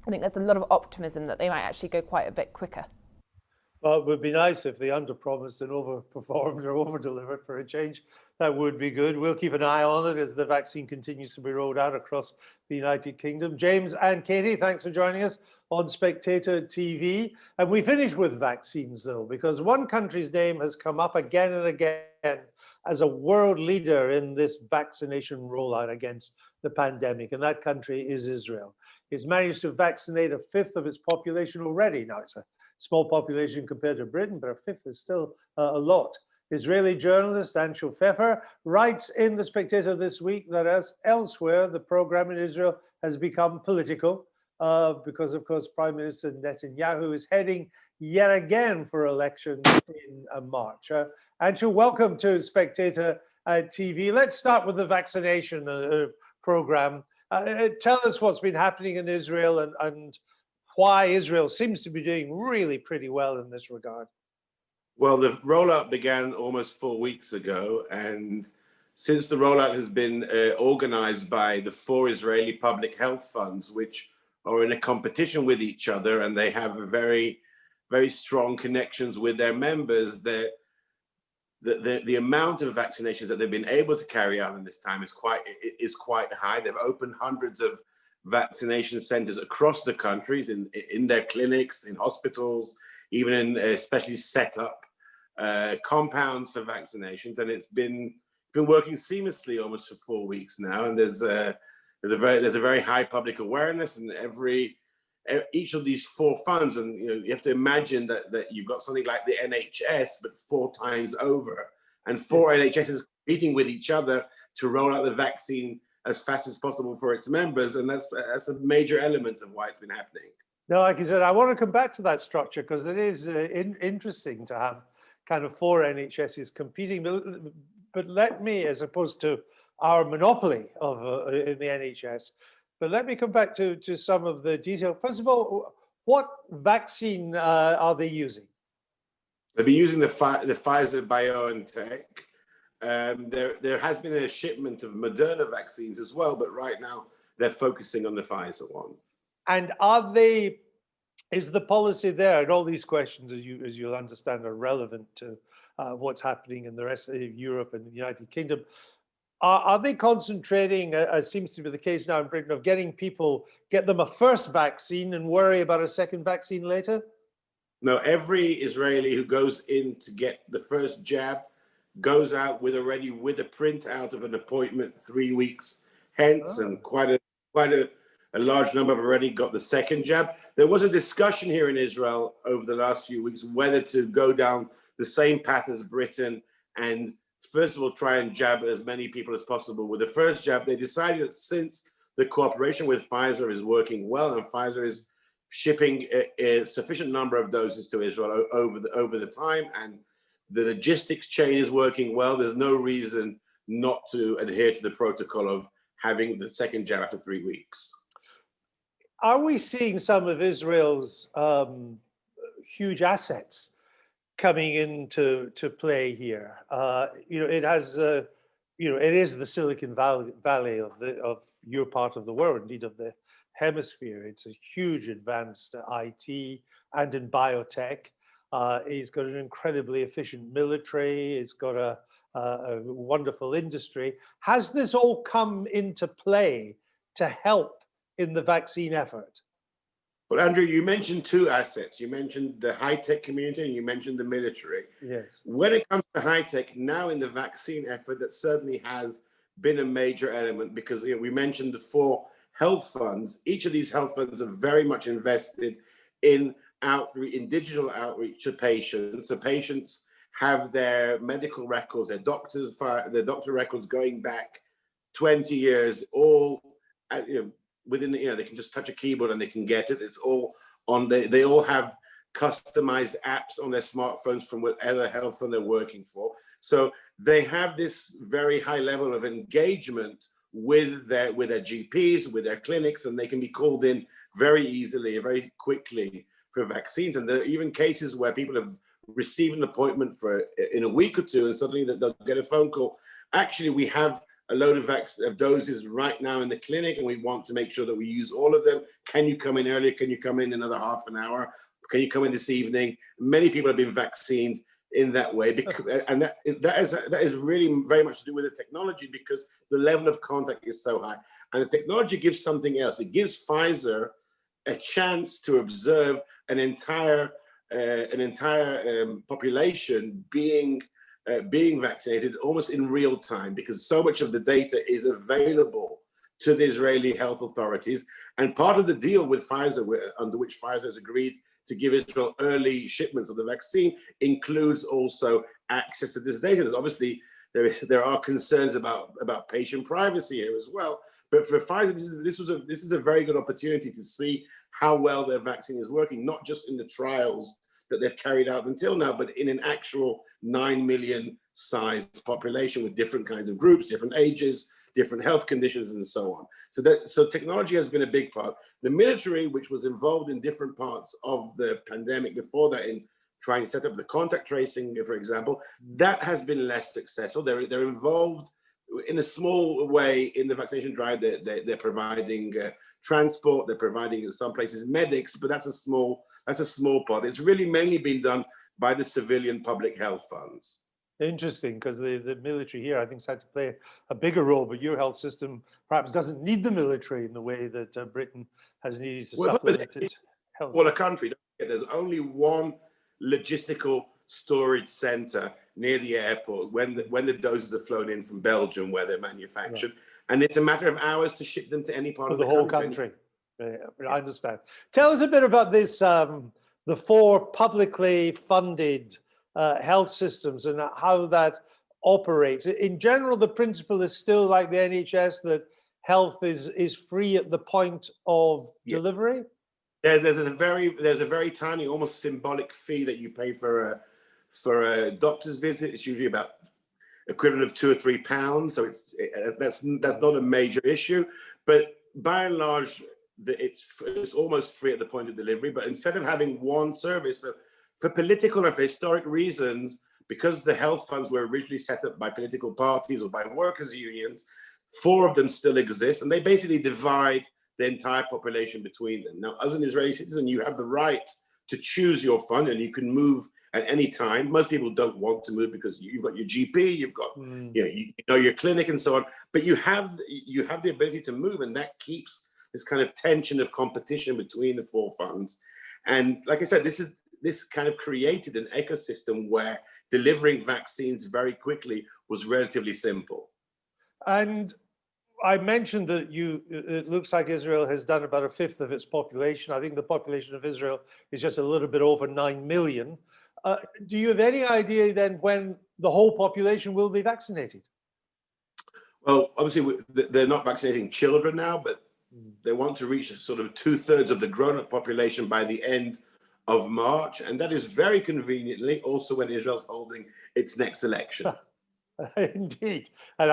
I think there's a lot of optimism that they might actually go quite a bit quicker. Well, it would be nice if they underpromised and overperformed or overdelivered for a change. That would be good. We'll keep an eye on it as the vaccine continues to be rolled out across the United Kingdom. James and Katie, thanks for joining us on Spectator TV. And we finish with vaccines, though, because one country's name has come up again and again as a world leader in this vaccination rollout against the pandemic, and that country is Israel. It's managed to vaccinate a fifth of its population already. Now, it's a small population compared to Britain, but a fifth is still a lot. Israeli journalist Anshel Pfeffer writes in The Spectator this week that, as elsewhere, the program in Israel has become political because, of course, Prime Minister Netanyahu is heading yet again for election in March. Anshel, welcome to Spectator TV. Let's start with the vaccination program. Tell us what's been happening in Israel and why Israel seems to be doing really pretty well in this regard. Well, the rollout began almost 4 weeks ago, and since the rollout has been organized by the 4 Israeli public health funds, which are in a competition with each other, and they have a very, very strong connections with their members, the amount of vaccinations that they've been able to carry out in this time is quite high. They've opened hundreds of vaccination centers across the countries, in their clinics, in hospitals, even in specially set up compounds for vaccinations, and it's been working seamlessly almost for 4 weeks now. And there's a very high public awareness, and each of these 4 funds, and you have to imagine that you've got something like the NHS, but 4 times over, and 4 NHSs competing with each other to roll out the vaccine as fast as possible for its members, and that's a major element of why it's been happening. No, like I said, I want to come back to that structure because it is interesting to have kind of 4 NHSs competing. But let me, as opposed to our monopoly of in the NHS, but let me come back to some of the detail. First of all, what vaccine are they using? They'll be using the Pfizer BioNTech. There has been a shipment of Moderna vaccines as well, but right now they're focusing on the Pfizer one. And is the policy there, and all these questions, as you'll understand, are relevant to what's happening in the rest of Europe and the United Kingdom. Are they concentrating, as seems to be the case now in Britain, of get them a first vaccine and worry about a second vaccine later? No, every Israeli who goes in to get the first jab goes out with a printout of an appointment 3 weeks hence, and quite a large number have already got the second jab. There was a discussion here in Israel over the last few weeks whether to go down the same path as Britain and first of all try and jab as many people as possible with the first jab. They decided that since the cooperation with Pfizer is working well and Pfizer is shipping a sufficient number of doses to Israel over the time, and the logistics chain is working well, there's no reason not to adhere to the protocol of having the second jab after 3 weeks. Are we seeing some of Israel's huge assets coming into play here? It has, it is the Silicon Valley of your part of the world, indeed of the hemisphere. It's a huge advanced IT and in biotech. It's got an incredibly efficient military. It's got a wonderful industry. Has this all come into play to help in the vaccine effort? Well, Andrew, you mentioned 2 assets. You mentioned the high-tech community and you mentioned the military. Yes. When it comes to high-tech, now in the vaccine effort, that certainly has been a major element because we mentioned the 4 health funds. Each of these health funds are very much invested in digital outreach to patients. So patients have their medical records, their doctor records going back 20 years, all within they can just touch a keyboard and they can get it. It's all on. They all have customized apps on their smartphones from whatever health fund they're working for. So they have this very high level of engagement with their GPs, with their clinics, and they can be called in very easily, very quickly for vaccines. And there are even cases where people have received an appointment for in a week or two, and suddenly they'll get a phone call. Actually, we have a load of doses right now in the clinic, and we want to make sure that we use all of them. Can you come in earlier? Can you come in another half an hour? Can you come in this evening? Many people have been vaccinated in that way, and that is really very much to do with the technology, because the level of contact is so high. And the technology gives something else. It gives Pfizer a chance to observe an entire population being vaccinated almost in real time, because so much of the data is available to the Israeli health authorities. And part of the deal with Pfizer, under which Pfizer has agreed to give Israel early shipments of the vaccine, includes also access to this data. There's obviously, there are concerns about patient privacy here as well. But for Pfizer, this is a very good opportunity to see how well their vaccine is working, not just in the trials that they've carried out until now, but in an actual 9 million sized population with different kinds of groups, different ages, different health conditions, and so on. So technology has been a big part. The military, which was involved in different parts of the pandemic before that, in trying to set up the contact tracing, for example, that has been less successful. They're involved in a small way in the vaccination drive. They're providing transport. They're providing, in some places, medics, but that's a small part. It's really mainly been done by the civilian public health funds. Interesting, because the military here, I think, has had to play a bigger role, but your health system perhaps doesn't need the military in the way that Britain has needed to supplement its health. Well, a country, there's only one logistical storage center near the airport when the doses are flown in from Belgium, where they're manufactured. Right. And it's a matter of hours to ship them to any part of the whole country. I understand. Tell us a bit about this, the 4 publicly funded health systems and how that operates. In general, the principle is still like the NHS, that health is free at the point of delivery. There's a very tiny, almost symbolic fee that you pay for a doctor's visit. It's usually about equivalent of £2 or £3. So that's not a major issue. But by and large, it's almost free at the point of delivery. But instead of having one service for political and for historic reasons, because the health funds were originally set up by political parties or by workers' unions, 4 of them still exist, and they basically divide the entire population between them. Now, as an Israeli citizen, you have the right to choose your fund, and you can move at any time. Most people don't want to move because you've got your GP, you've got your clinic, and so on. But you have the ability to move, and that keeps this kind of tension of competition between the 4 funds. And like I said, this kind of created an ecosystem where delivering vaccines very quickly was relatively simple. And I mentioned that it looks like Israel has done about 1/5 of its population. I think the population of Israel is just a little bit over 9 million. Do you have any idea then when the whole population will be vaccinated? Well, obviously they're not vaccinating children now, but they want to reach sort of 2/3 of the grown-up population by the end of March, and that is very conveniently also when Israel's holding its next election. Indeed, and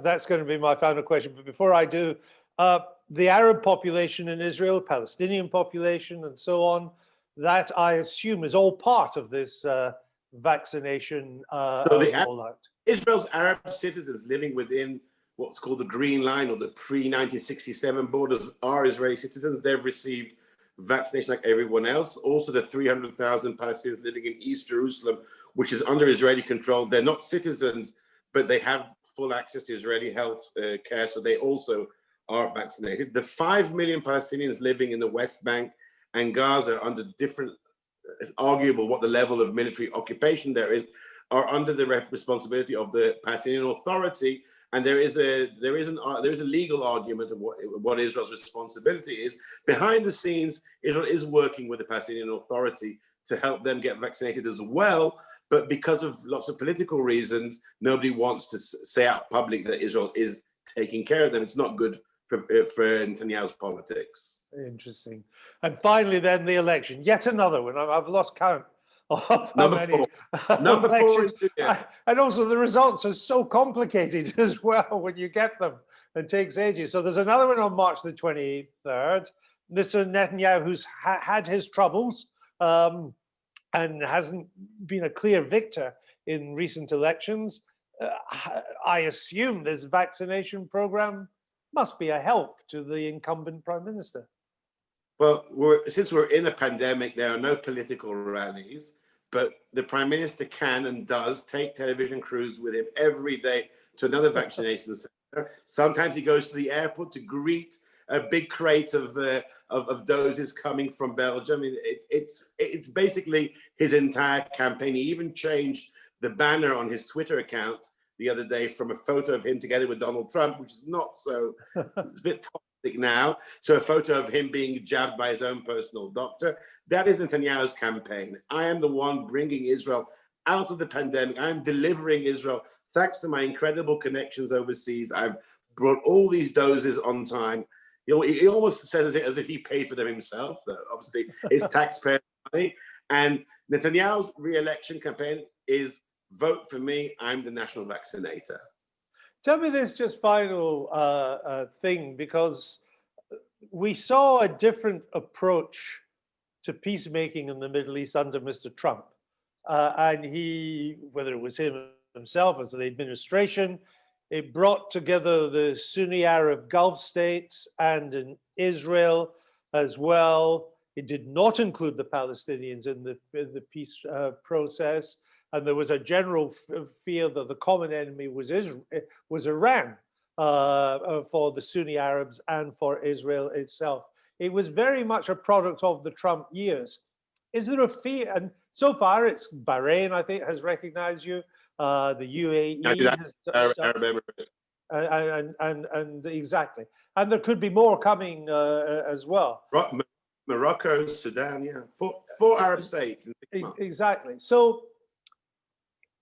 that's going to be my final question. But before I do, the Arab population in Israel, Palestinian population, and so on, that I assume is all part of this vaccination rollout. Israel's Arab citizens living within what's called the Green Line or the pre-1967 borders are Israeli citizens. They've received vaccination like everyone else. Also, the 300,000 Palestinians living in East Jerusalem, which is under Israeli control, they're not citizens, but they have full access to Israeli health care, so they also are vaccinated. The 5 million Palestinians living in the West Bank and Gaza under different, it's arguable what the level of military occupation there is, are under the responsibility of the Palestinian Authority. And there is a legal argument of what Israel's responsibility is. Behind the scenes, Israel is working with the Palestinian Authority to help them get vaccinated as well. But because of lots of political reasons, nobody wants to say out public that Israel is taking care of them. It's not good for Netanyahu's politics. Interesting. And finally, then the election. Yet another one. I've lost count of how Number many four. Number four. elections. And also the results are so complicated as well when you get them. It takes ages. So there's another one on March the 23rd. Mr. Netanyahu's had his troubles and hasn't been a clear victor in recent elections. I assume this vaccination program must be a help to the incumbent prime minister. Well, since we're in a pandemic, there are no political rallies, but the prime minister can and does take television crews with him every day to another vaccination center. Sometimes he goes to the airport to greet a big crate of doses coming from Belgium. It's basically his entire campaign. He even changed the banner on his Twitter account the other day from a photo of him together with Donald Trump, which is not so, it's a bit toxic now. So a photo of him being jabbed by his own personal doctor. That is Netanyahu's campaign. I am the one bringing Israel out of the pandemic. I am delivering Israel thanks to my incredible connections overseas. I've brought all these doses on time. You know, he almost says it as if he paid for them himself, though. Obviously, it's taxpayer money. And Netanyahu's re-election campaign is vote for me, I'm the national vaccinator. Tell me this just final thing, because we saw a different approach to peacemaking in the Middle East under Mr. Trump. And he, whether it was him himself as the administration, it brought together the Sunni Arab Gulf states and in Israel as well. It did not include the Palestinians in the peace process. And there was a general fear that the common enemy was Iran for the Sunni Arabs and for Israel itself. It was very much a product of the Trump years. Is there a fear? And so far, it's Bahrain, I think, has recognized you. The UAE and exactly. And there could be more coming as well. Morocco, Sudan, yeah, four Arab states in 6 months. Exactly. So,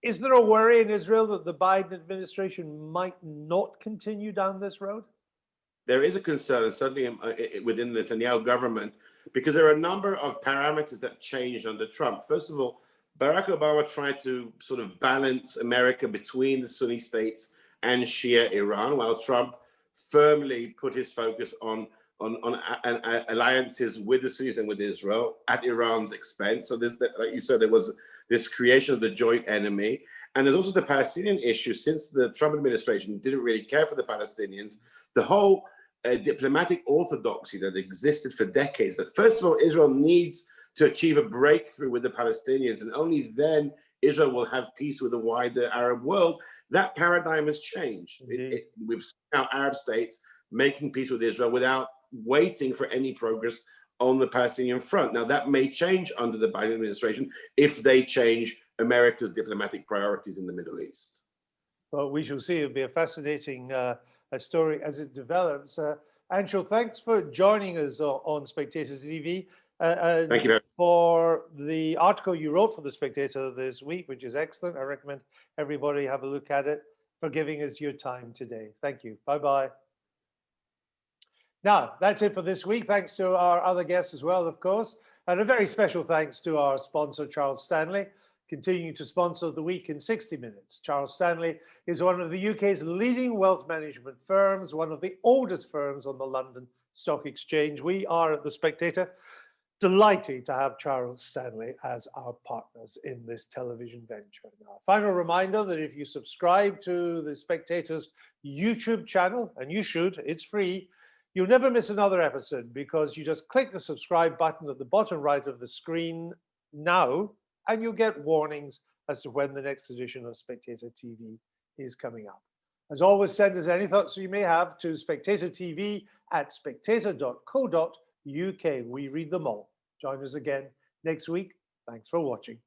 is there a worry in Israel that the Biden administration might not continue down this road? There is a concern, certainly within the Netanyahu government, because there are a number of parameters that changed under Trump. First of all, Barack Obama tried to sort of balance America between the Sunni states and Shia Iran, while Trump firmly put his focus on alliances with the Sunnis and with Israel at Iran's expense. So there's, like you said, there was this creation of the joint enemy. And there's also the Palestinian issue. Since the Trump administration didn't really care for the Palestinians, the whole diplomatic orthodoxy that existed for decades, that first of all, Israel needs to achieve a breakthrough with the Palestinians, and only then Israel will have peace with the wider Arab world. That paradigm has changed. We've seen now Arab states making peace with Israel without waiting for any progress on the Palestinian front. Now, that may change under the Biden administration if they change America's diplomatic priorities in the Middle East. Well, we shall see. It'll be a fascinating story as it develops. Anshul, thanks for joining us on Spectator TV. Thank you for the article you wrote for the Spectator this week, which is excellent. I recommend everybody have a look at it, for giving us your time today. Thank you. Bye-bye. Now, that's it for this week. Thanks to our other guests as well, of course. And a very special thanks to our sponsor, Charles Stanley, continuing to sponsor the week in 60 minutes. Charles Stanley is one of the UK's leading wealth management firms, one of the oldest firms on the London Stock Exchange. We are at The Spectator delighted to have Charles Stanley as our partners in this television venture. Now, final reminder that if you subscribe to The Spectator's YouTube channel, and you should, it's free, you'll never miss another episode, because you just click the subscribe button at the bottom right of the screen now, and you'll get warnings as to when the next edition of Spectator TV is coming up. As always, send us any thoughts you may have to SpectatorTV at spectator.co.uk. We read them all. Join us again next week. Thanks for watching.